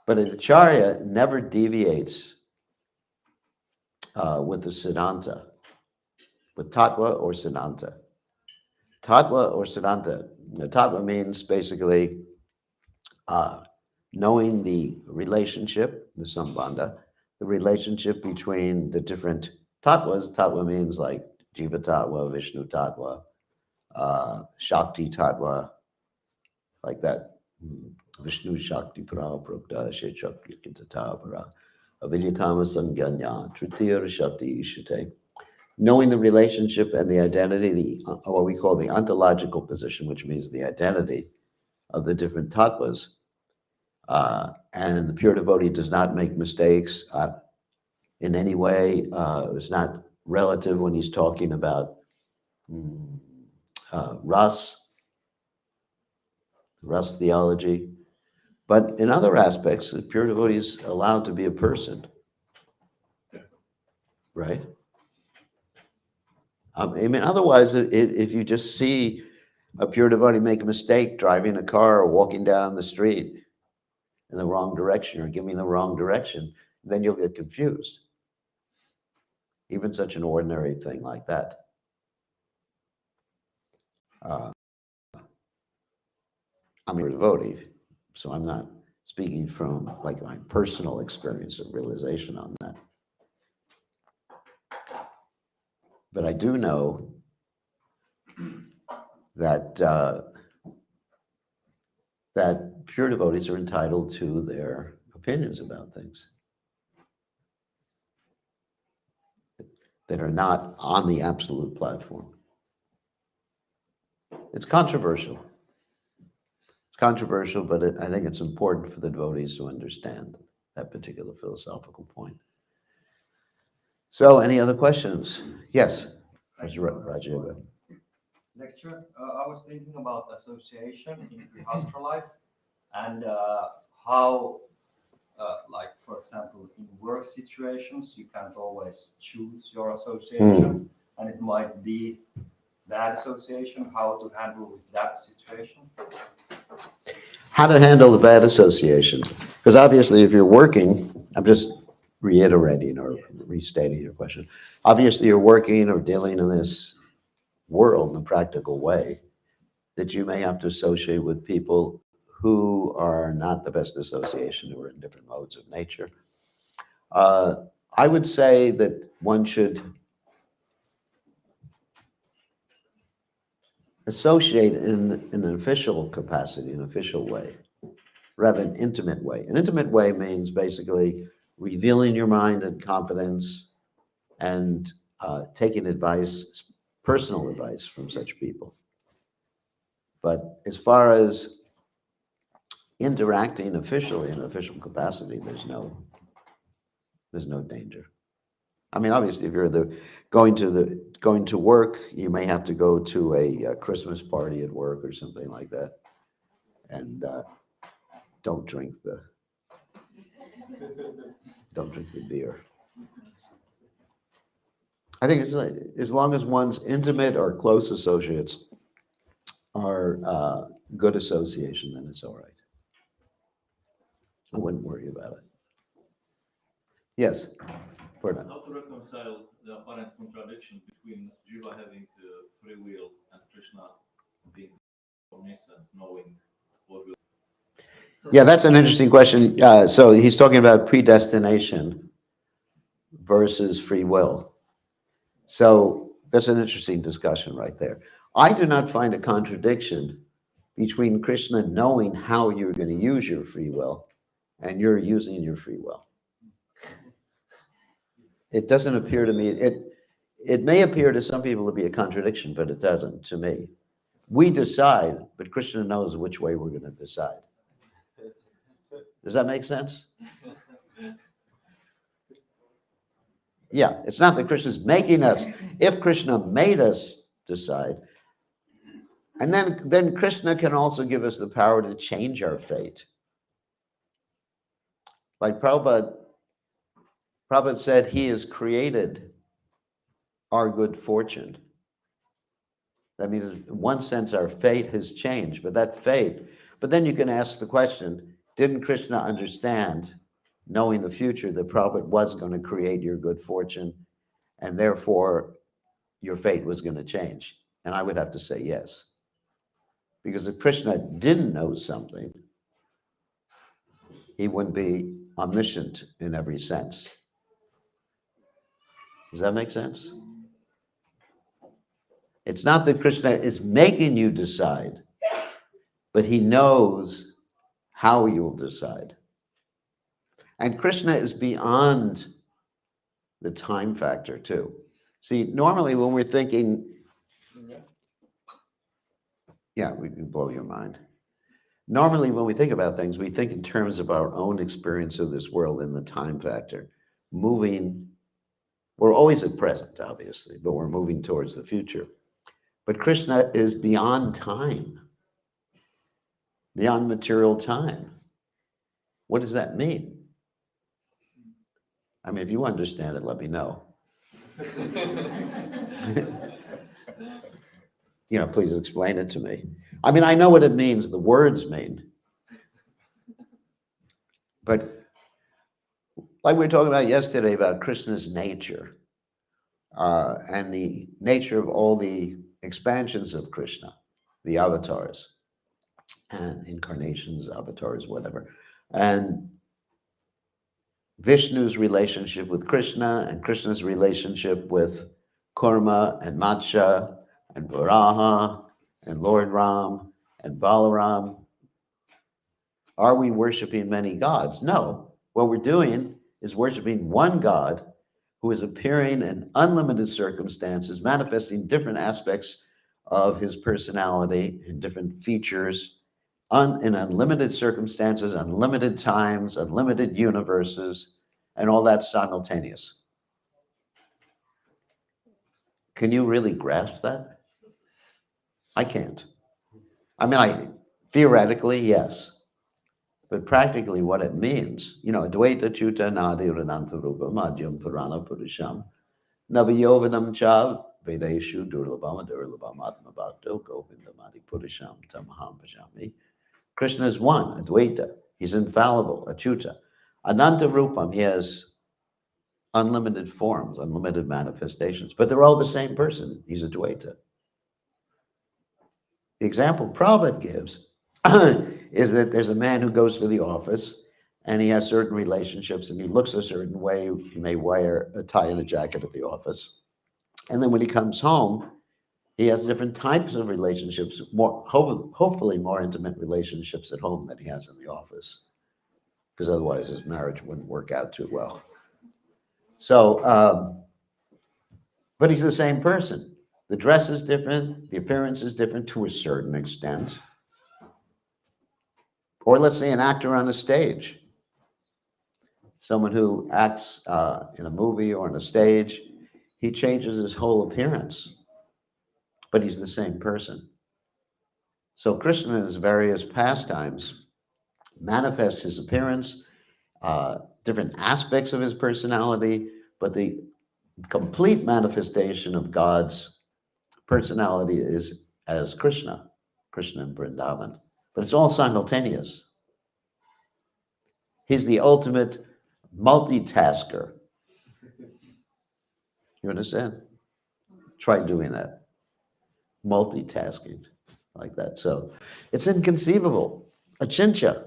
But an acharya never deviates with the siddhanta, with tattva or siddhanta. Tattva or siddhanta. Tattva means basically knowing the relationship, the sambandha, the relationship between the different tattvas. Tattva means like Jiva Tattva, Vishnu Tattva, Shakti Tattva, like that. Vishnu Shakti Para Prokta She Shakti Kintata Para Avilyakama Sanganya Tritiya Shakti Ishate. Knowing the relationship and the identity, what we call the ontological position, which means the identity of the different tattvas. And the pure devotee does not make mistakes in any way. It's not relative when he's talking about Ras theology. But in other aspects, the pure devotee is allowed to be a person, right? I mean, otherwise, if you just see a pure devotee make a mistake driving a car or walking down the street in the wrong direction or giving the wrong direction, then you'll get confused. Even such an ordinary thing like that. I'm a devotee, so I'm not speaking from like my personal experience of realization on that. But I do know that that pure devotees are entitled to their opinions about things that are not on the absolute platform. It's controversial. It's controversial, but I think it's important for the devotees to understand that particular philosophical point. So, any other questions? Yes, Rajiv. Lecture. I was thinking about association in Grihastha life and how, like, for example, in work situations, you can't always choose your association, and it might be bad association. How to handle with that situation? How to handle the bad association? Because obviously, if you're working, I'm just reiterating or restating your question. Obviously, you're working or dealing in this world in a practical way, that you may have to associate with people who are not the best association, who are in different modes of nature. I would say that one should associate in an official capacity, an official way, rather than intimate way. An intimate way means basically revealing your mind and confidence and taking advice, personal advice from such people. But as far as interacting officially in an official capacity, there's no danger. I mean, obviously, if you're going to work, you may have to go to a Christmas party at work or something like that, and don't drink the beer. I think it's like, as long as one's intimate or close associates are good association, then it's all right. I wouldn't worry about it. Yes, Purna. How to reconcile the apparent contradiction between Jiva having free will and Krishna being omniscient, knowing what will. Yeah, that's an interesting question. So he's talking about predestination versus free will. So that's an interesting discussion right there. I do not find a contradiction between Krishna knowing how you're going to use your free will and you're using your free will. It doesn't appear to me, it may appear to some people to be a contradiction, but it doesn't to me. We decide, but Krishna knows which way we're going to decide. Does that make sense? Yeah, it's not that Krishna's making us. If Krishna made us decide, and then Krishna can also give us the power to change our fate. Like Prabhupada said, he has created our good fortune. That means in one sense our fate has changed, but then you can ask the question, didn't Krishna understand, knowing the future, that Prabhupada was going to create your good fortune, and therefore your fate was going to change? And I would have to say yes. Because if Krishna didn't know something, he wouldn't be omniscient in every sense. Does that make sense? It's not that Krishna is making you decide, but he knows how you'll decide. And Krishna is beyond the time factor too. See, normally when we're thinking, yeah, we can blow your mind. Normally when we think about things, we think in terms of our own experience of this world in the time factor. We're always at present, obviously, but we're moving towards the future. But Krishna is beyond time, beyond material time. What does that mean? I mean, if you understand it, let me know. Please explain it to me. I mean, I know what it means, the words mean. But Like we were talking about yesterday about Krishna's nature and the nature of all the expansions of Krishna, the avatars and incarnations, avatars, whatever. And Vishnu's relationship with Krishna and Krishna's relationship with Kurma and Matsya and Varaha and Lord Ram and Balaram. Are we worshiping many gods? No. What we're doing is worshiping one God who is appearing in unlimited circumstances, manifesting different aspects of his personality in different features, in unlimited circumstances, unlimited times, unlimited universes, and all that simultaneous. Can you really grasp that? I can't. I mean, theoretically, yes. But practically what it means, Dvaita Chuta Nadi Urananta Rupa Madhyam Purana Purusham Navayovanam Cha Vedeshu Durlabhama Durlabham Atma Bhakto Govindamadi Purusham Tamaham Pajami. Krishna is one, Advaita. He's infallible, Achyuta. Ananta Rupam, he has unlimited forms, unlimited manifestations, but they're all the same person. He's Advaita. The example Prabhupada gives is that there's a man who goes to the office and he has certain relationships and he looks a certain way. He may wear a tie and a jacket at the office. And then when he comes home, he has different types of relationships, hopefully more intimate relationships at home than he has in the office, because otherwise his marriage wouldn't work out too well. So, but he's the same person. The dress is different, the appearance is different to a certain extent. Or let's say an actor on a stage, someone who acts in a movie or on a stage, he changes his whole appearance, but he's the same person. So Krishna in his various pastimes manifests his appearance, different aspects of his personality, but the complete manifestation of God's personality is as Krishna in Vrindavan. But it's all simultaneous. He's the ultimate multitasker. You understand? Try doing that. Multitasking like that. So it's inconceivable. Achintya.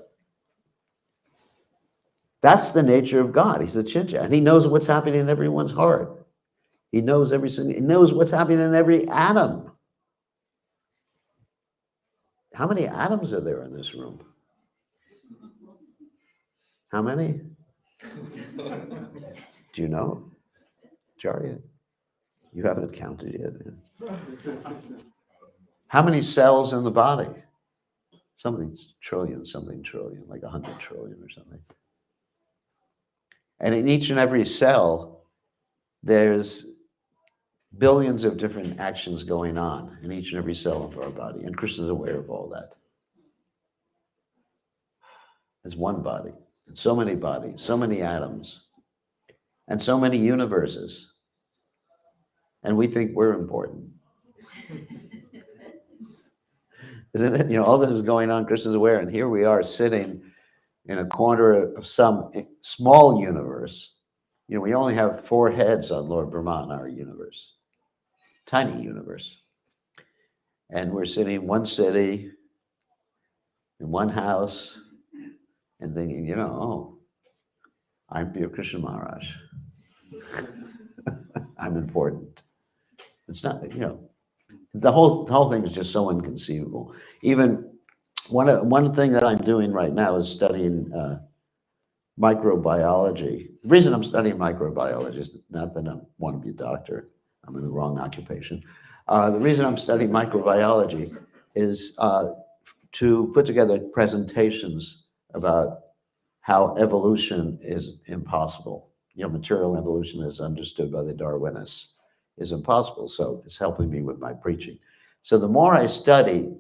That's the nature of God. He's achintya. And he knows what's happening in everyone's heart. He knows everything. He knows what's happening in every atom. How many atoms are there in this room? How many? Do you know? Charya? You haven't counted yet. How many cells in the body? Something trillion, like 100 trillion or something. And in each and every cell, there's billions of different actions going on in each and every cell of our body. And Krishna is aware of all that. It's one body, and so many bodies, so many atoms, and so many universes. And we think we're important. Isn't it? All this is going on, Krishna's aware, and here we are sitting in a corner of some small universe. We only have 4 heads on Lord Brahman, our universe. Tiny universe. And we're sitting in one city, in one house, and thinking, I'm Pure Krishna Maharaj. I'm important. It's not, the whole thing is just so inconceivable. Even one thing that I'm doing right now is studying microbiology. The reason I'm studying microbiology is not that I want to be a doctor. I'm in the wrong occupation. The reason I'm studying microbiology is to put together presentations about how evolution is impossible. Material evolution as understood by the Darwinists is impossible. So it's helping me with my preaching. So the more I study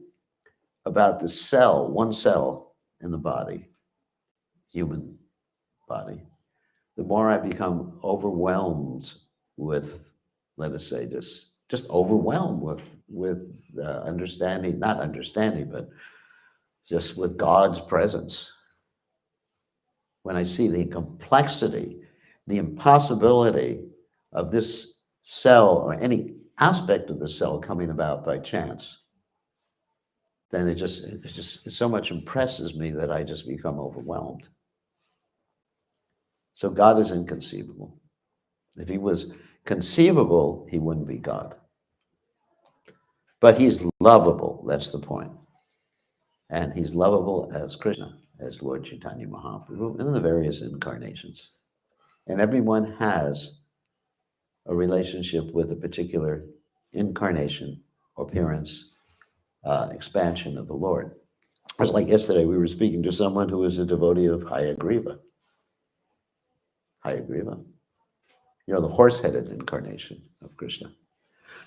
about the cell, one cell in the body, human body, the more I become overwhelmed with, let us say, just overwhelmed with understanding, not understanding, but just with God's presence. When I see the complexity the impossibility of this cell or any aspect of the cell coming about by chance, then it so much impresses me that I just become overwhelmed. So God is inconceivable. If he was conceivable, he wouldn't be God. But he's lovable, that's the point. And he's lovable as Krishna, as Lord Chaitanya Mahaprabhu, in the various incarnations. And everyone has a relationship with a particular incarnation, appearance, expansion of the Lord. It was like yesterday, we were speaking to someone who is a devotee of Hayagriva. Hayagriva. You know, the horse-headed incarnation of Krishna.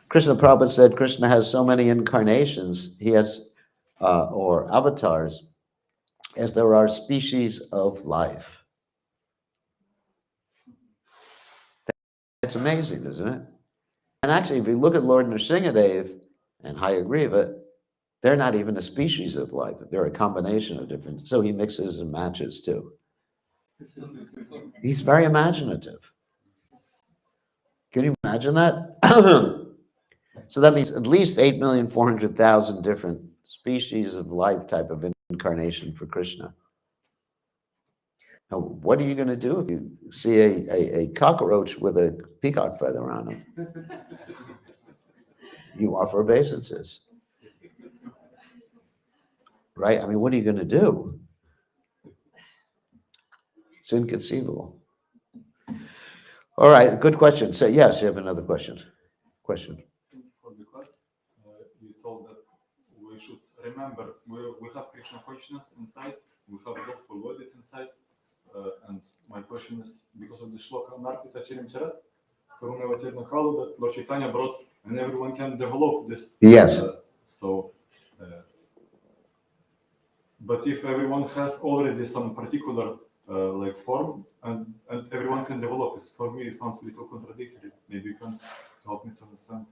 Krishna Prabhupada said Krishna has so many incarnations, he has, or avatars, as there are species of life. It's amazing, isn't it? And actually, if you look at Lord Nrsingadev and Hayagriva, they're not even a species of life. They're a combination of different, so he mixes and matches too. He's very imaginative. Can you imagine that? So that means at least 8,400,000 different species of life type of incarnation for Krishna. Now, what are you going to do if you see a cockroach with a peacock feather on him? You offer obeisances. Right? I mean, what are you going to do? It's inconceivable. All right, good question. So yes, you have another question. For the class, you told that we should remember we have Krishna consciousness inside, we have God forwarded inside, and my question is because of the shloka Narpita Chirim Charat, Karunavatirna Kalu, that Lord Chaitanya brought, and everyone can develop this. Yes. But if everyone has already some particular like form, and everyone can develop it, for me it sounds a little contradictory. Maybe you can help me to understand.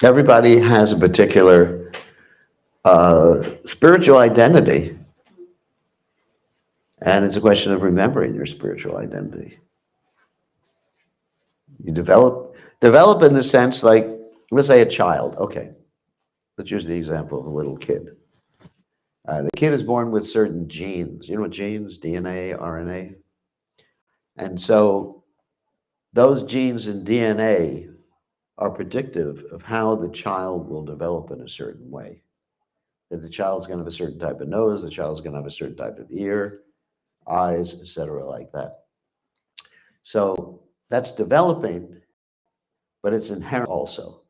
Everybody has a particular spiritual identity. And it's a question of remembering your spiritual identity. You develop in the sense like, let's say a child. Okay, let's use the example of a little kid. The kid is born with certain genes. You know what genes? DNA, RNA. And so those genes in DNA are predictive of how the child will develop in a certain way. That the child's going to have a certain type of nose, the child's going to have a certain type of ear, eyes, etc., like that. So that's developing, but it's inherent also.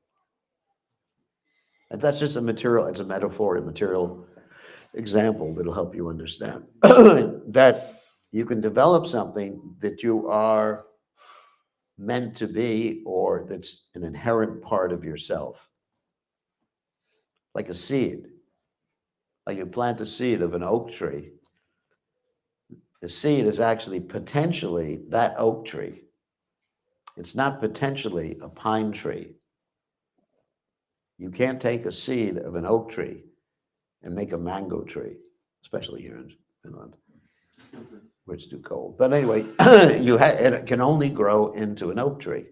And that's just a material, it's a metaphor, a material example that'll help you understand that you can develop something that you are meant to be, or that's an inherent part of yourself. Like a seed. Like you plant a seed of an oak tree. The seed is actually potentially that oak tree. It's not potentially a pine tree. You can't take a seed of an oak tree and make a mango tree, especially here in Finland, where it's too cold. But anyway, it can only grow into an oak tree.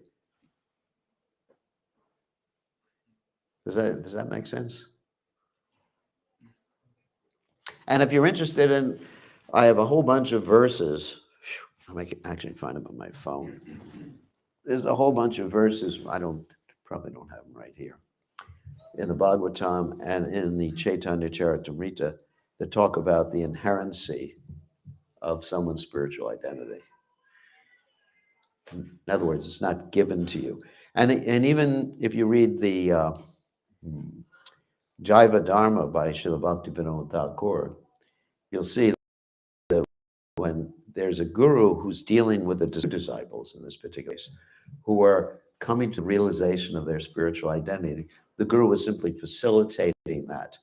Does that make sense? And if you're interested in, I have a whole bunch of verses. I can actually find them on my phone. There's a whole bunch of verses. Probably don't have them right here. In the Bhagavatam and in the Chaitanya Charitamrita that talk about the inherency of someone's spiritual identity. In other words, it's not given to you. And even if you read the Jaiva Dharma by Srila Bhaktivinoda Thakur, you'll see that when there's a guru who's dealing with the disciples in this particular case, who are coming to realization of their spiritual identity, the guru is simply facilitating that,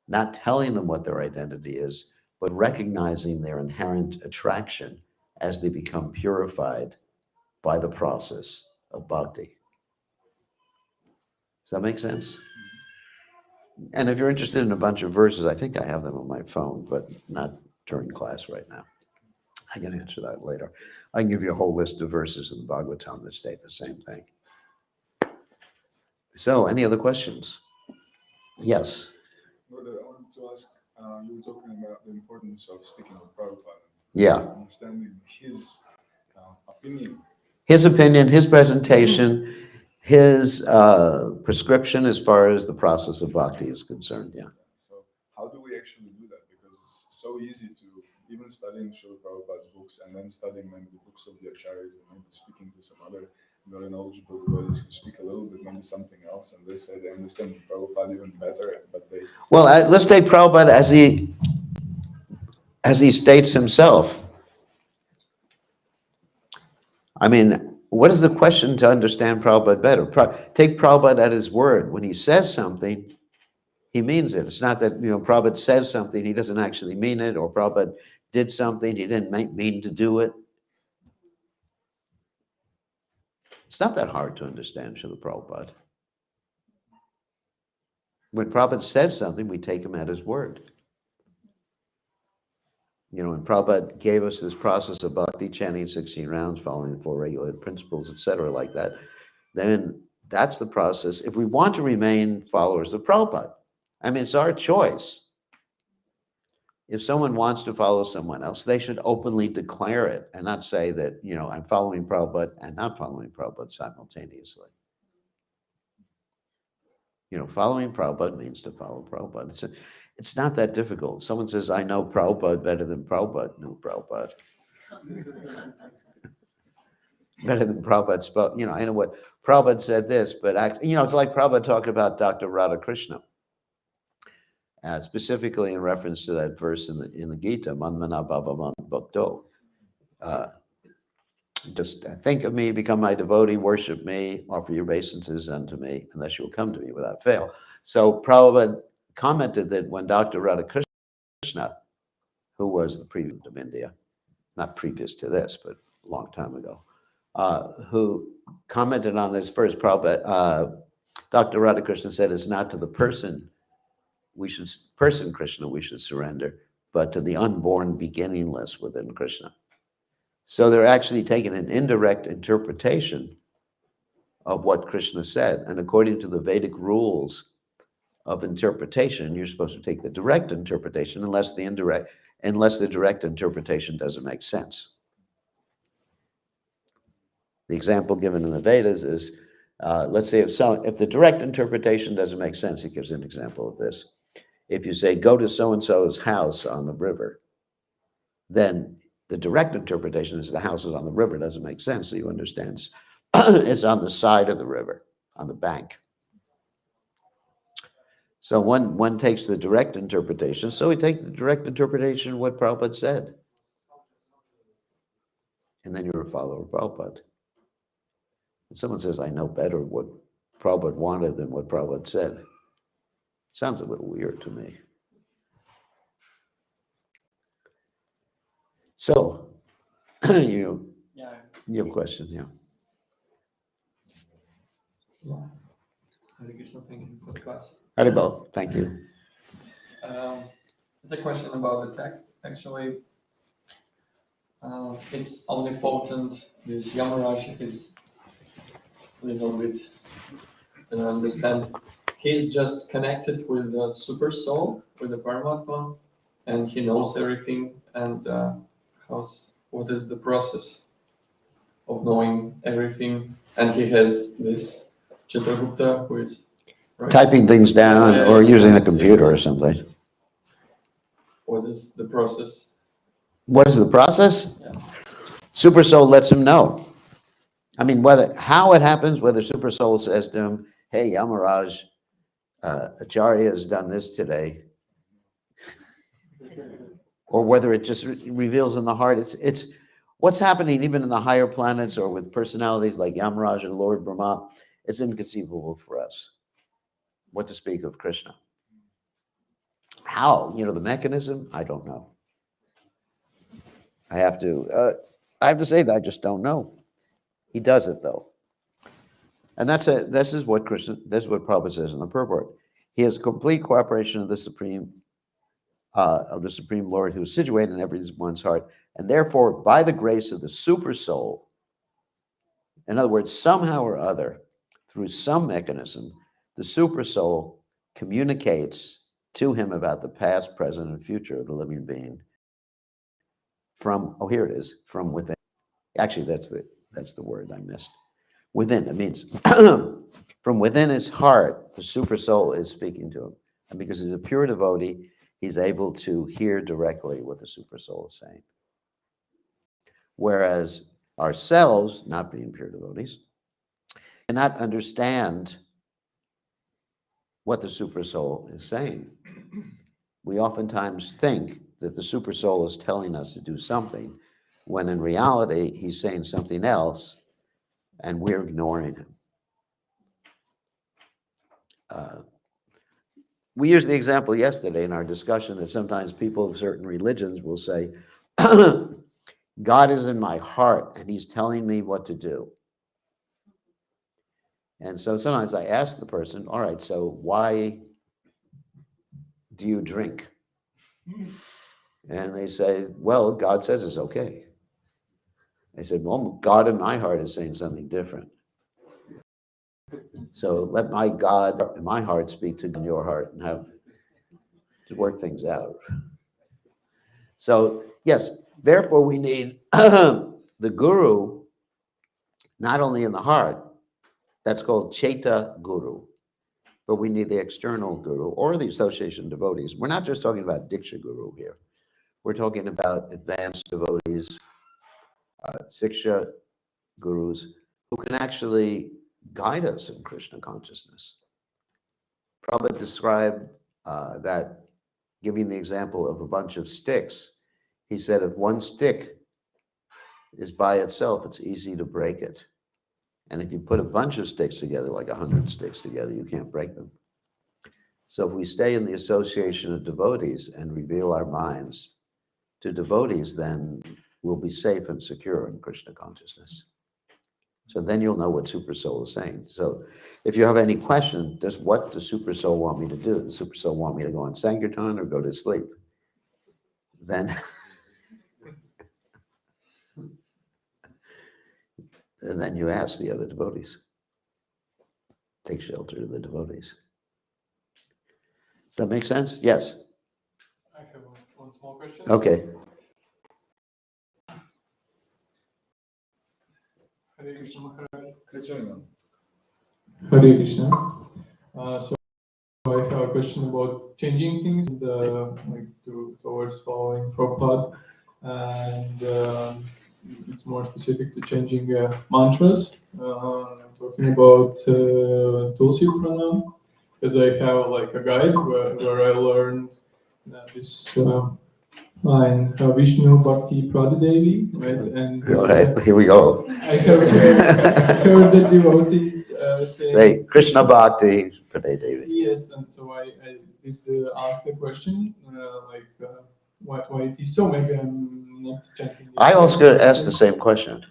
not telling them what their identity is, but recognizing their inherent attraction as they become purified by the process of bhakti. Does that make sense? And if you're interested in a bunch of verses, I think I have them on my phone, but not during class right now. I can answer that later. I can give you a whole list of verses in the Bhagavatam that state the same thing. So, any other questions? Yes. Brother, I wanted to ask, you were talking about the importance of sticking with Prabhupada. Yeah. Understanding his opinion. His opinion, his presentation, his prescription as far as the process of bhakti is concerned. Yeah. So how do we actually do that? Because it's so easy to even studying Srila Prabhupada's books and then studying maybe the books of the acharyas and maybe speaking to some other very knowledgeable devotees who speak a little bit maybe something else, and they say they understand Prabhupada even better, but they. Well, let's take Prabhupada as he states himself. I mean, what is the question to understand Prabhupada better? Take Prabhupada at his word. When he says something, he means it. It's not that, Prabhupada says something, he doesn't actually mean it, or Prabhupada did something, he didn't mean to do it. It's not that hard to understand Srila Prabhupada. When Prabhupada says something, we take him at his word. And Prabhupada gave us this process of bhakti, chanting 16 rounds, following the 4 regulated principles, etc., like that. Then that's the process. If we want to remain followers of Prabhupada, I mean, it's our choice. If someone wants to follow someone else, they should openly declare it and not say that, I'm following Prabhupada and not following Prabhupada simultaneously. Following Prabhupada means to follow Prabhupada. It's not that difficult. Someone says, I know Prabhupada better than Prabhupada knew Prabhupada. Better than Prabhupada spoke. I know what Prabhupada said this, but it's like Prabhupada talked about Dr. Radha Krishna. Specifically in reference to that verse in the Gita, Manmana Bhavavan Bhakto. Just think of me, become my devotee, worship me, offer your obeisances unto me, unless you will come to me without fail. So Prabhupada commented that when Dr. Radha Krishna, who was the president of India, not previous to this, but a long time ago, who commented on this verse, Prabhupada, Dr. Radha Krishna said, it's not to the person Krishna we should surrender, but to the unborn beginningless within Krishna. So they're actually taking an indirect interpretation of what Krishna said. And according to the Vedic rules of interpretation, you're supposed to take the direct interpretation unless the direct interpretation doesn't make sense. The example given in the Vedas is, let's say if the direct interpretation doesn't make sense, he gives an example of this. If you say, go to so-and-so's house on the river, then the direct interpretation is the house is on the river. It doesn't make sense. So you understand it's on the side of the river, on the bank. So one takes the direct interpretation. So we take the direct interpretation of what Prabhupada said. And then you're a follower of Prabhupada. And someone says, I know better what Prabhupada wanted than what Prabhupada said. Sounds a little weird to me. So, you have a question, yeah. Hare Krishna, thank you for the class. Haribol, thank you. It's a question about the text. Actually, it's omnipotent. This Yamaraj is a little bit, I don't understand. He's just connected with the super soul, with the Paramatma, and he knows everything. And what is the process of knowing everything? And he has this Chitragupta who is right? Typing things down or using a computer or something. What is the process? What is the process? Yeah. Super Soul lets him know. I mean, how it happens, whether Super Soul says to him, hey, Yamaraj, Acharya has done this today, or whether it just reveals in the heart, it's what's happening even in the higher planets or with personalities like Yamaraj or Lord Brahma, it's inconceivable for us. What to speak of Krishna. How? The mechanism? I don't know. I have to say that I just don't know. He does it though. And this is what Prabhupada says in the purport. He has complete cooperation of the Supreme of the Supreme Lord who is situated in everyone's heart. And therefore, by the grace of the super soul, in other words, somehow or other, through some mechanism, the super soul communicates to him about the past, present, and future of the living being from, oh, here it is, from within. Actually, that's the word I missed. Within, it means from within his heart, the super soul is speaking to him. And because he's a pure devotee, he's able to hear directly what the super soul is saying. Whereas ourselves, not being pure devotees, cannot understand what the super soul is saying. We oftentimes think that the super soul is telling us to do something, when in reality, he's saying something else, and we're ignoring him. We used the example yesterday in our discussion that sometimes people of certain religions will say, God is in my heart and he's telling me what to do. And so sometimes I ask the person, all right, so why do you drink? And they say, well, God says it's okay. I said, well, God in my heart is saying something different. So let my God in my heart speak to your heart and have to work things out. So yes, therefore we need the guru, not only in the heart, that's called Chaita Guru, but we need the external guru or the association of devotees. We're not just talking about Diksha Guru here. We're talking about advanced devotees, Siksha gurus, who can actually guide us in Krishna consciousness. Prabhupada described that, giving the example of a bunch of sticks. He said if one stick is by itself, it's easy to break it. And if you put a bunch of sticks together, like 100 sticks together, you can't break them. So if we stay in the association of devotees and reveal our minds to devotees, then we'll be safe and secure in Krishna consciousness. So then you'll know what Super Soul is saying. So if you have any question, what does Super Soul want me to do? Does Super Soul want me to go on Sankirtan or go to sleep? Then, and then you ask the other devotees. Take shelter of the devotees. Does that make sense? Yes. I have one small question. Okay. Hare Krishna Maharaj. Krishna. Hare Krishna. So I have a question about changing things and, towards following Prabhupada, and it's more specific to changing mantras. I'm talking about Tulsi Pranam, because I have like a guide where I learned this line Vishnu Bhakti Pradadevi, right? And All right, here we go. I have heard the devotees Say Krishna Bhakti Pradedevi. yes, and so I did ask the question, why it is so. Maybe I'm not chanting. I also asked the same question.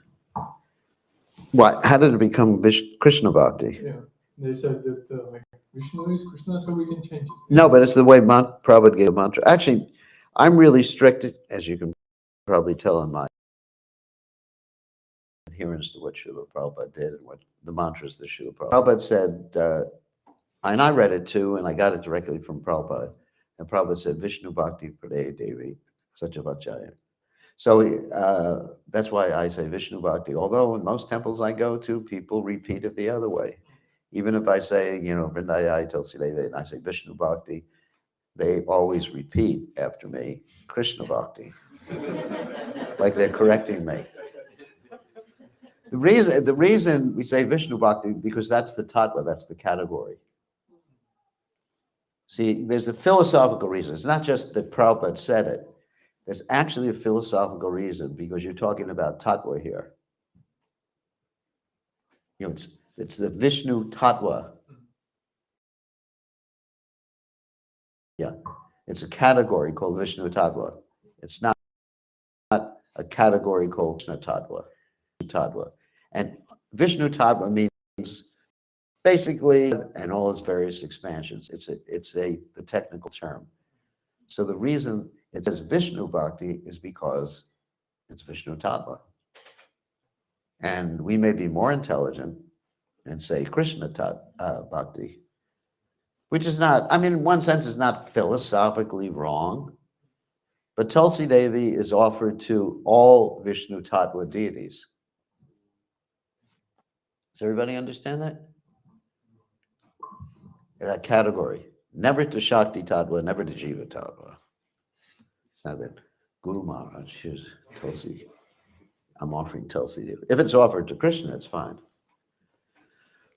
What? How did it become Krishna Bhakti? Yeah, they said that Vishnu is Krishna, so we can change it. No, but it's the way Prabhupada gave a mantra. Actually, I'm really strict, as you can probably tell in my adherence to what Srila Prabhupada did and what the mantras that Srila Prabhupada said, and I read it too, and I got it directly from Prabhupada. And Prabhupada said, Vishnu Bhakti Pradaya Devi Satyavachaya. So that's why I say Vishnu Bhakti. Although in most temples I go to, people repeat it the other way. Even if I say, Vrindaya Tulsi Devi, and I say Vishnu Bhakti, they always repeat after me, Krishna Bhakti. Like they're correcting me. The reason we say Vishnu Bhakti, because that's the tattva, that's the category. See, there's a philosophical reason. It's not just that Prabhupada said it. There's actually a philosophical reason, because you're talking about tattva here. It's the Vishnu tattva. Yeah, it's a category called Vishnu tattva. It's not a category called Krishna tattva. And Vishnu tattva means basically, and all its various expansions. It's the technical term. So the reason it says Vishnu Bhakti is because it's Vishnu Tattva. And we may be more intelligent and say Krishna Bhakti, which is not, I mean, in one sense, is not philosophically wrong, but Tulsi Devi is offered to all Vishnu Tattva deities. Does everybody understand that? That category. Never to Shakti Tattva, never to Jiva Tattva. It's not that Guru Maharaj, here's Tulsi. I'm offering Tulsi Devi. If it's offered to Krishna, it's fine.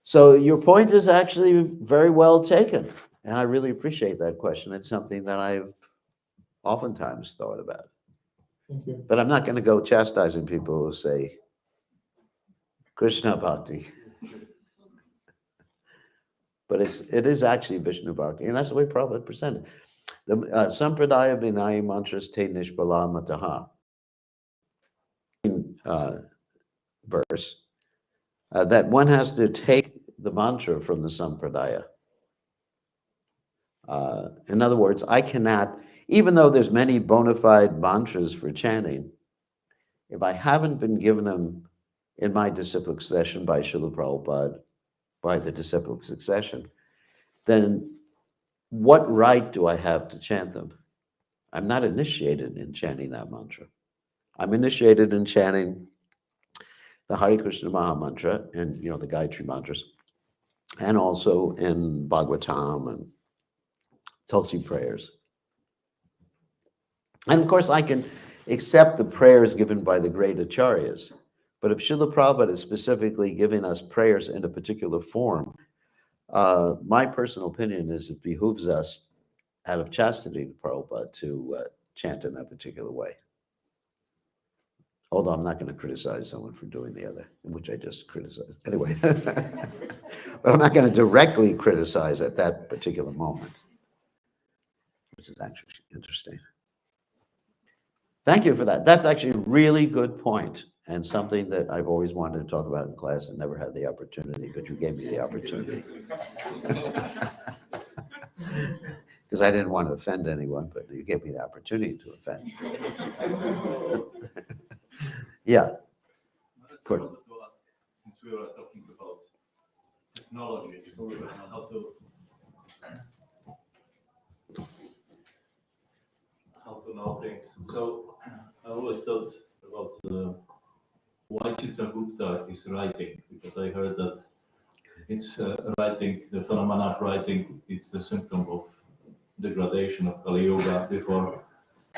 So your point is actually very well taken. And I really appreciate that question. It's something that I've oftentimes thought about. Thank you. But I'm not going to go chastising people who say Krishna Bhakti. But it is actually Vishnu Bhakti, and that's the way Prabhupada presented. The Sampradaya Vinaya Mantras Te Nishbala Mataha verse that one has to take the mantra from the Sampradaya. In other words, I cannot, even though there's many bona fide mantras for chanting, if I haven't been given them in my disciplic succession by Srila Prabhupada, by the disciplic succession, then what right do I have to chant them? I'm not initiated in chanting that mantra. I'm initiated in chanting the Hare Krishna Maha Mantra and, the Gayatri mantras, and also in Bhagavatam and Tulsi prayers. And of course, I can accept the prayers given by the great acharyas. But if Srila Prabhupada is specifically giving us prayers in a particular form, my personal opinion is it behooves us, out of chastity to Prabhupada, to chant in that particular way. Although I'm not going to criticize someone for doing the other, which I just criticized. Anyway, but I'm not going to directly criticize at that particular moment, which is actually interesting. Thank you for that. That's actually a really good point, and something that I've always wanted to talk about in class and never had the opportunity, but you gave me the opportunity. Because I didn't want to offend anyone, but you gave me the opportunity to offend. Yeah. I wanted to ask, since we were talking about technology, how to know things. So I always thought about why Chitragupta is writing, because I heard that it's writing, the phenomena of writing, it's the symptom of degradation of Kali Yuga. Before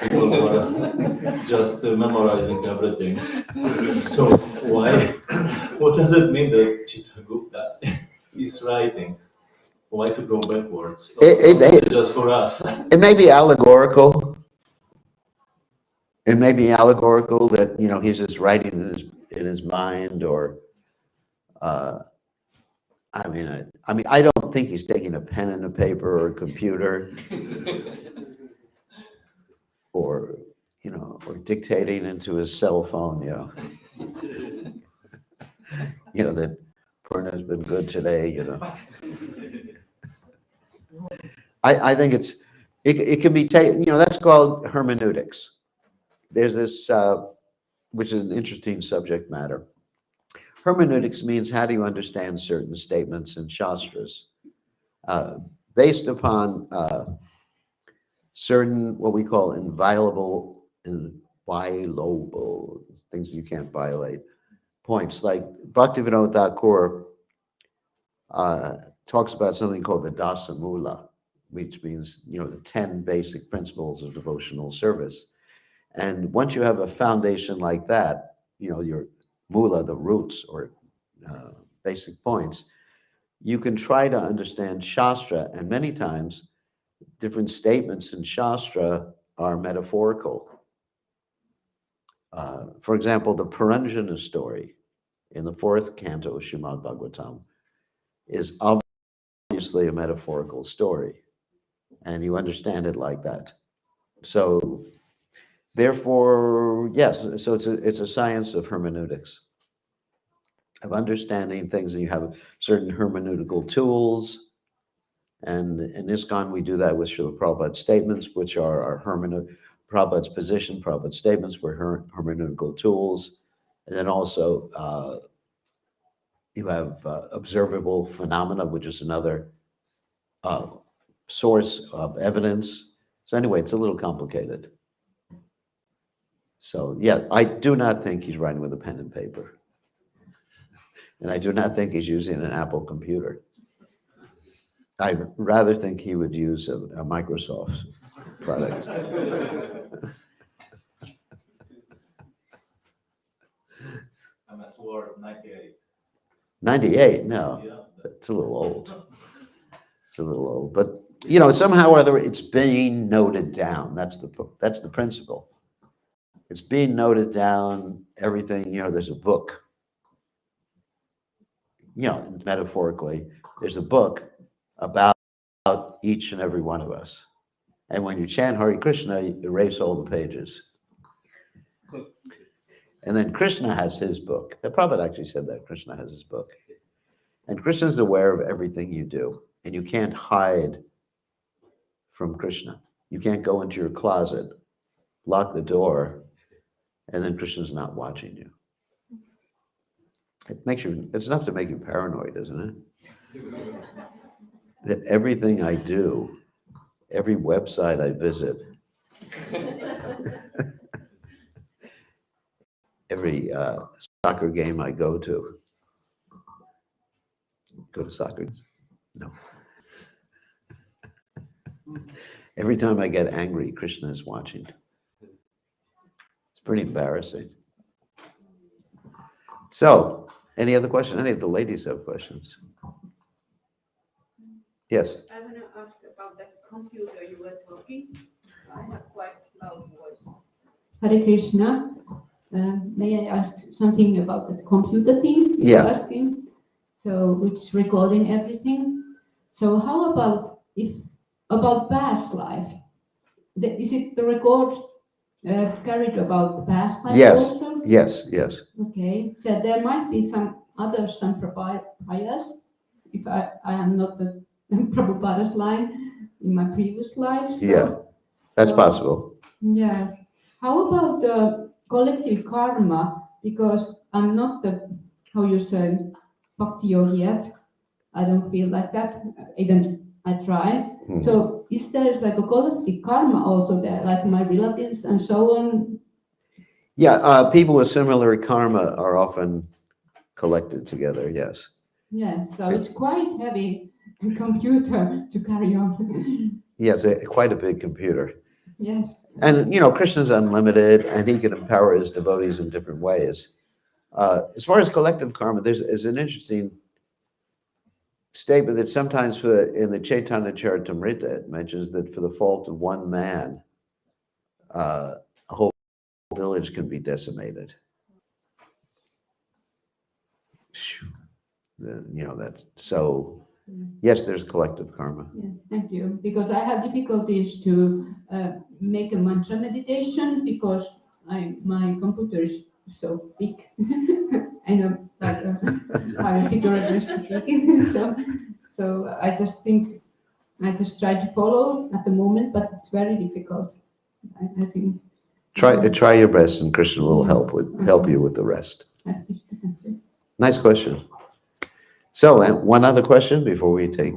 people were just memorizing everything. So why? What does it mean that Chitragupta is writing? Why to go backwards? Just for us. It may be allegorical. It may be allegorical that he's just writing in his mind, or I don't think he's taking a pen and a paper or a computer, or or dictating into his cell phone. That Purna's been good today. I think it can be taken. That's called hermeneutics. There's this, which is an interesting subject matter. Hermeneutics means how do you understand certain statements in Shastras, based upon certain what we call inviolable things you can't violate points. Like Bhaktivinoda Thakur talks about something called the Dasamullah, which means the 10 basic principles of devotional service. And once you have a foundation like that, your mula, the roots or basic points, you can try to understand Shastra. And many times, different statements in Shastra are metaphorical. For example, the Puranjana story in the 4th canto of Srimad-Bhagavatam is obviously a metaphorical story, and you understand it like that. So therefore, yes, so it's a science of hermeneutics, of understanding things, and you have certain hermeneutical tools And in ISKCON, we do that with Srila Prabhupada's statements, which are our Prabhupada's position, Prabhupada's statements were hermeneutical tools. And then also you have observable phenomena, which is another source of evidence. So anyway, it's a little complicated. So yeah, I do not think he's writing with a pen and paper. And I do not think he's using an Apple computer. I rather think he would use a Microsoft product. MS Word 98. 98, no, Yeah. it's a little old. It's a little old, but you know, somehow or other, it's being noted down. That's the principle. It's being noted down. Everything, you know, there's a book. You know, metaphorically, there's a book about each and every one of us. And when you chant Hare Krishna, you erase all the pages. And then Krishna has his book. The Prabhupada actually said that Krishna has his book. And Krishna is aware of everything you do. And you can't hide from Krishna. You can't go into your closet, lock the door, and then Krishna's not watching you. It's enough to make you paranoid, isn't it? That everything I do, every website I visit, every soccer game I go to soccer games? No. Every time I get angry, Krishna is watching. It's pretty embarrassing. So, any other questions? Any of the ladies have questions? Yes. I want to ask about that computer you were talking. I have quite loud voice. Hare Krishna. May I ask something about that computer thing you Yeah. were asking? So, which is recording everything. So, how about about past life? Is it the record carried about past life Yes. also? Yes. Yes. Okay. So there might be some Prabhupada's, if I am not the Prabhupada's line in my previous life. So, Yeah. That's possible. Yes. How about the collective karma? Because I'm not the, how you say, bhakti yogi yet. I don't feel like that, even I try. Mhm. So is there like a collective karma also there, like my relatives and so on? Yeah. People with similar karma are often collected together. Yes. Yes. So it's quite heavy computer to carry on. Yes. Quite a big computer. Yes. And, you know, Krishna's unlimited and he can empower his devotees in different ways. As far as collective karma, there's an interesting statement that sometimes in the Chaitanya Charitamrita, it mentions that for the fault of one man, a whole village can be decimated. You know, that's so, yes, there's collective karma. Yes, thank you. Because I have difficulties to make a mantra meditation because my computer is so big. I know, like how figuratively speaking. So I just think I just try to follow at the moment, but it's very difficult. I think. Try your best, and Krishna will help you with the rest. Nice question. So, one other question before we take.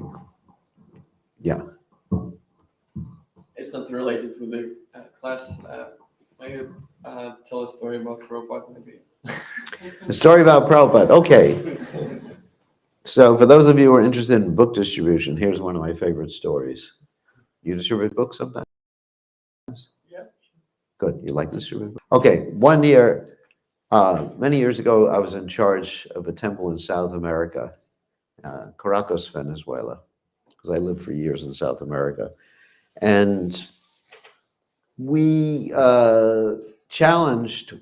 Yeah. It's not related with the class. Maybe tell a story about Prabhupada, maybe. The story about Prabhupada. Okay. So, for those of you who are interested in book distribution, here's one of my favorite stories. You distribute books sometimes? Yeah. Good. You like to distribute books? Okay. One year, many years ago, I was in charge of a temple in South America, Caracas, Venezuela, because I lived for years in South America. And we challenged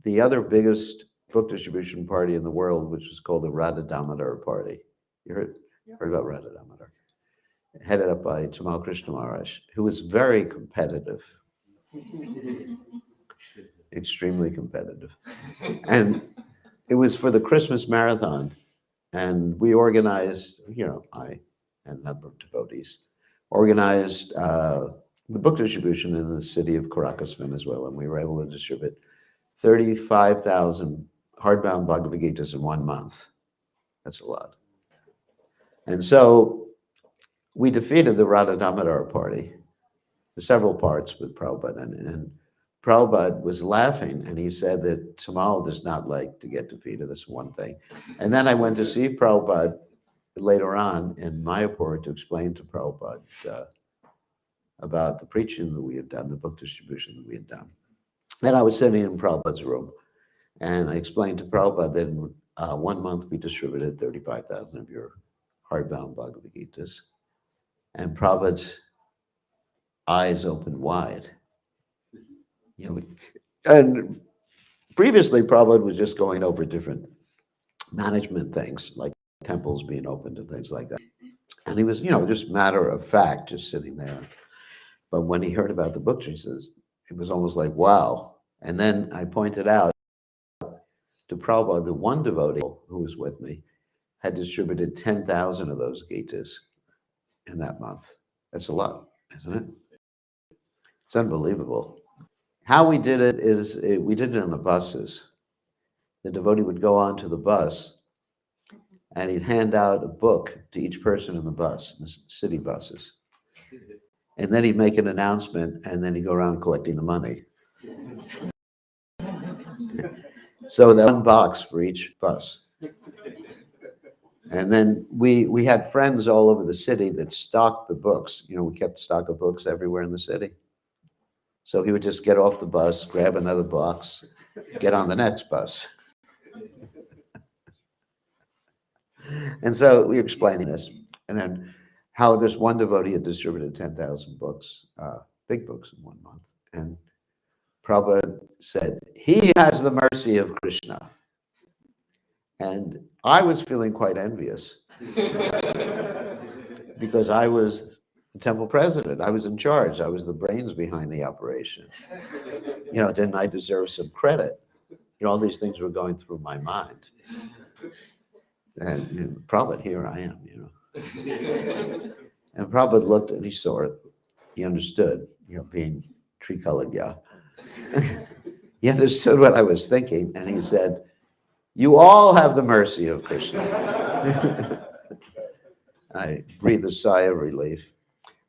the other biggest book distribution party in the world, which was called the Radha Damodar Party. You heard about Radha Damodar? Headed up by Tamal Krishna Maharaj, who was very competitive, extremely competitive. And it was for the Christmas marathon. And we organized, you know, and a number of devotees, organized the book distribution in the city of Caracas, Venezuela, and we were able to distribute 35,000 hardbound Bhagavad Gitas in 1 month. That's a lot. And so we defeated the Radha Damodar party, the several parts with Prabhupada, and Prabhupada was laughing, and he said that Tamal does not like to get defeated. That's one thing. And then I went to see Prabhupada later on in Mayapur to explain to Prabhupada about the preaching that we had done, the book distribution that we had done. And I was sitting in Prabhupada's room, and I explained to Prabhupada that in 1 month we distributed 35,000 of your hardbound Bhagavad Gitas. And Prabhupada's eyes opened wide. You know, and previously Prabhupada was just going over different management things, like temples being opened and things like that. And he was, just matter of fact, just sitting there. But when he heard about the book, he says, it was almost like, wow. And then I pointed out to Prabhupada that one devotee who was with me had distributed 10,000 of those Gitas in that month. That's a lot, isn't it? It's unbelievable. How we did it is we did it on the buses. The devotee would go onto the bus and he'd hand out a book to each person in the bus, the city buses. And then he'd make an announcement, and then he'd go around collecting the money. So that one box for each bus. And then we had friends all over the city that stocked the books. We kept stock of books everywhere in the city. So he would just get off the bus, grab another box, get on the next bus. And so we were explaining this. And then how this one devotee had distributed 10,000 books, big books in 1 month. And Prabhupada said, he has the mercy of Krishna. And I was feeling quite envious because I was the temple president. I was in charge. I was the brains behind the operation. Didn't I deserve some credit? All these things were going through my mind. And Prabhupada, here I am, And Prabhupada looked and he saw it. He understood, being Trikaligya. He understood what I was thinking, and he said, you all have the mercy of Krishna. I breathed a sigh of relief.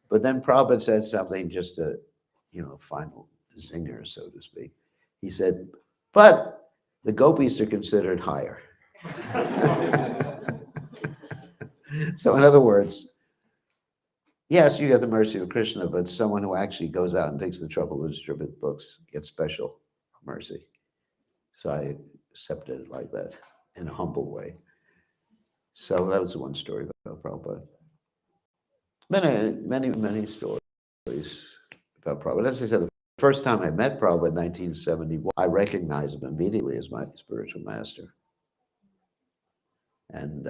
But then Prabhupada said something, just a, final zinger, so to speak. He said, but the gopis are considered higher. So in other words, yes, you get the mercy of Krishna, but someone who actually goes out and takes the trouble to distribute books gets special mercy. So I accepted it like that in a humble way. So that was one story about Prabhupada. Many stories about Prabhupada. As I said, the first time I met Prabhupada in 1971, I recognized him immediately as my spiritual master. And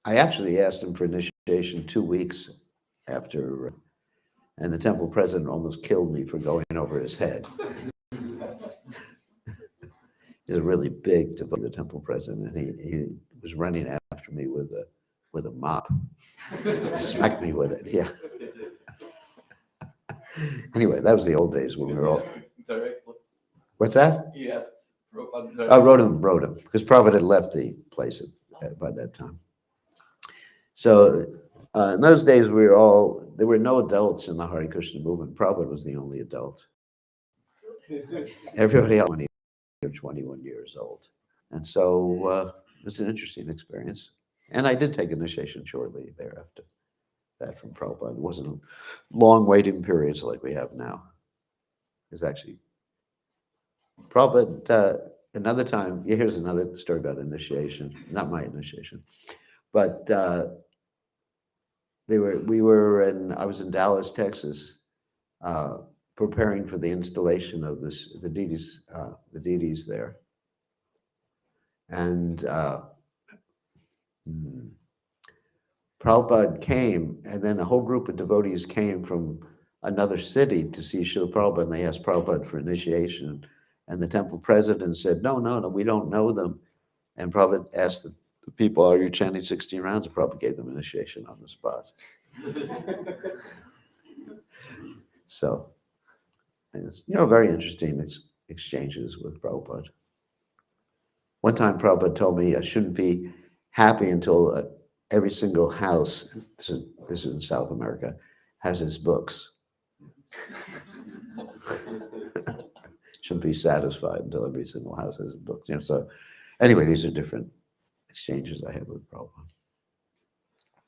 I actually asked him for initiation 2 weeks after, and the temple president almost killed me for going over his head. He's a really big devotee, the temple president, and he was running after me with a mop. Smacked me with it, yeah. Anyway, that was the old days when we were all. Directly. What's that? He asked Prabhupada I directly. wrote him, because Prabhupada had left the place by that time. So in those days, there were no adults in the Hare Krishna movement. Prabhupada was the only adult. Everybody else was 20 or 21 years old. And so it was an interesting experience. And I did take initiation shortly thereafter. That from Prabhupada. It wasn't long waiting periods like we have now. It was actually Prabhupada, another time, here's another story about initiation, not my initiation, but I was in Dallas, Texas, preparing for the installation of the deities there. And Prabhupada came, and then a whole group of devotees came from another city to see Srila Prabhupada, and they asked Prabhupada for initiation. And the temple president said, no, we don't know them. And Prabhupada asked The people, are you chanting 16 rounds? I probably gave them initiation on the spot. So, and it's, very interesting exchanges with Prabhupada. One time Prabhupada told me I shouldn't be happy until every single house, this is in South America, has his books. Shouldn't be satisfied until every single house has his books. So anyway, these are different exchanges I had with Prabhupada.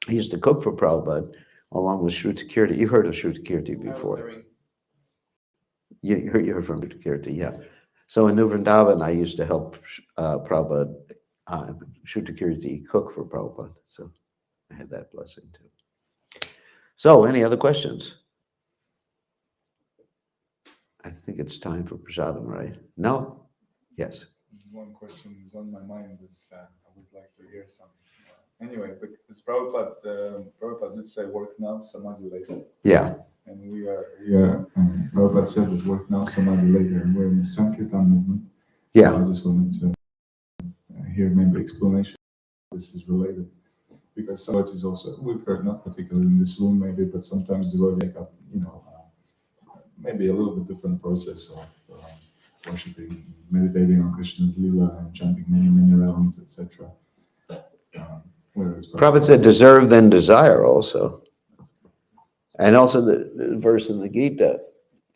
He used to cook for Prabhupada along with Shruti Kirti. You heard of Shruti Kirti before. You heard from Shruti Kirti, yeah. So in New Vrindavan, I used to help Prabhupada, Shruti Kirti, cook for Prabhupada. So I had that blessing too. So any other questions? I think it's time for prasadam, right? No? Yes. One question is on my mind. I would like to hear some. Anyway, but it's Prabhupada did say work now, samadhi later. Yeah. And we are Prabhupada said that work now, samadhi later, and we're in the Sankirtan movement. Yeah. So I just wanted to hear maybe explanation how this is related. Because some of it is also, we've heard, not particularly in this room maybe, but sometimes devotees make up, maybe a little bit different process of worshipping, meditating on Krishna's lila and chanting many, many rounds, etc. Prabhupada said deserve then desire also. And also the verse in the Gita,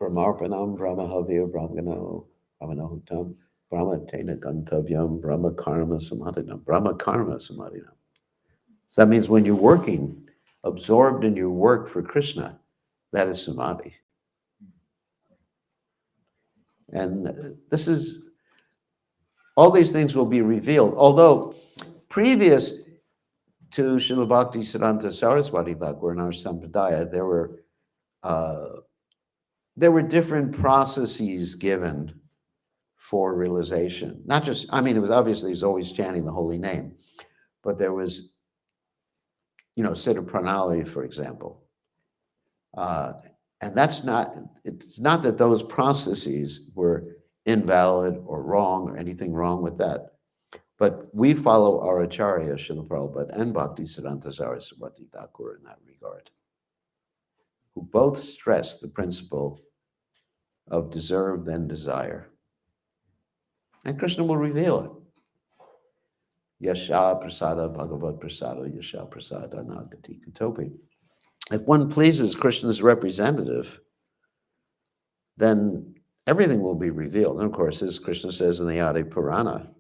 Brahmarpanam Brahmahavya Brahmano Brahmanohutam Brahma Tena Gantavyam Brahma Karma Samadhinam Brahma Karma Samadhinam. So that means when you're working, absorbed in your work for Krishna, that is samadhi. And this is, all these things will be revealed. Although previous to Srila Bhakti Siddhanta Saraswati Thakur in our Sampradaya, there were different processes given for realization. Not just, it was obviously, he was always chanting the holy name, but there was, Siddha Pranali, for example. And it's not that those processes were invalid or wrong or anything wrong with that. But we follow our Acharya, Srila Prabhupada, and Bhakti Siddhanta Saraswati Thakur in that regard, who both stress the principle of deserve then desire. And Krishna will reveal it. Yasha prasada bhagavad prasada yasha prasada nagati katopi. If one pleases Krishna's representative, then everything will be revealed. And of course, as Krishna says in the Adi Purana,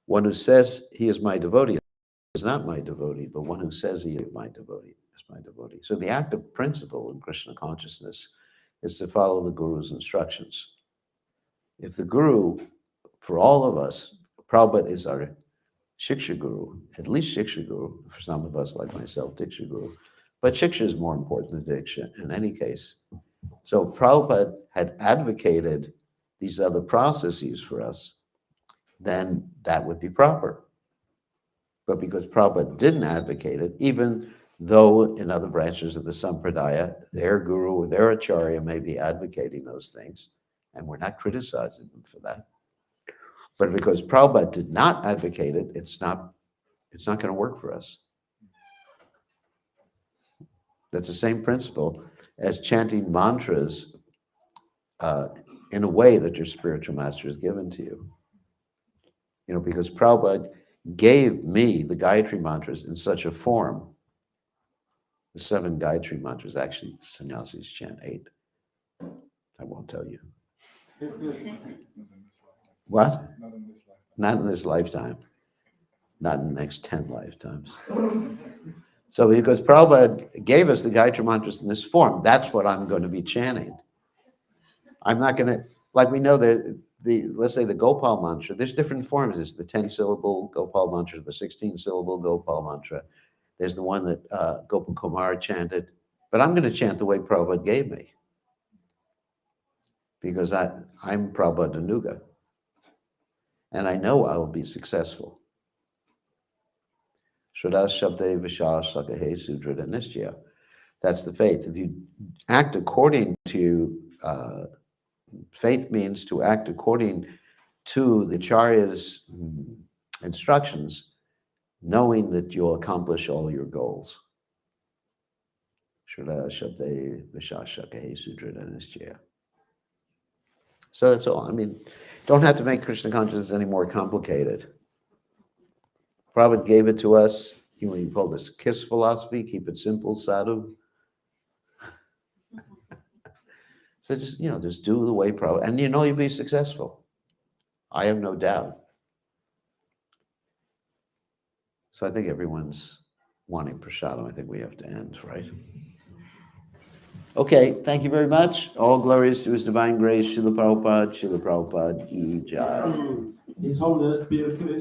one who says he is my devotee is not my devotee, but one who says he is my devotee is my devotee. So the active principle in Krishna consciousness is to follow the Guru's instructions. If the Guru, for all of us, Prabhupada is our Shiksha Guru, at least Shiksha Guru, for some of us like myself, Diksha Guru, but Shiksha is more important than Diksha in any case. So Prabhupada had advocated these other processes for us, then that would be proper. But because Prabhupada didn't advocate it, even though in other branches of the Sampradaya, their guru or their acharya may be advocating those things, and we're not criticizing them for that. But because Prabhupada did not advocate it, it's not going to work for us. That's the same principle as chanting mantras in a way that your spiritual master has given to you. Because Prabhupada gave me the Gayatri mantras in such a form. The 7 Gayatri mantras, actually, sannyasis chant 8. I won't tell you. What? Not in this lifetime. Not in the next 10 lifetimes. So because Prabhupada gave us the Gayatri mantras in this form, that's what I'm going to be chanting. I'm not going to, like we know let's say the Gopal mantra, there's different forms. There's the 10-syllable Gopal mantra, the 16-syllable Gopal mantra. There's the one that Gopal Kumar chanted. But I'm going to chant the way Prabhupada gave me. Because I'm Prabhupada Danuga. And I know I will be successful. Shraddha Shabde Vishas Sakahe Sudrada Nishchaya. That's the faith. If you act according to, faith means to act according to the Acharya's instructions, knowing that you'll accomplish all your goals. So that's all. I mean, don't have to make Krishna consciousness any more complicated. Prabhupada gave it to us. You call this KISS philosophy, keep it simple, sadhu. So just do the way Prabhupada, and you'll be successful. I have no doubt. So I think everyone's wanting prasadam. I think we have to end, right? Okay, thank you very much. All glories to His Divine Grace, Srila Prabhupada ki Jai. His Holiness, Krishna.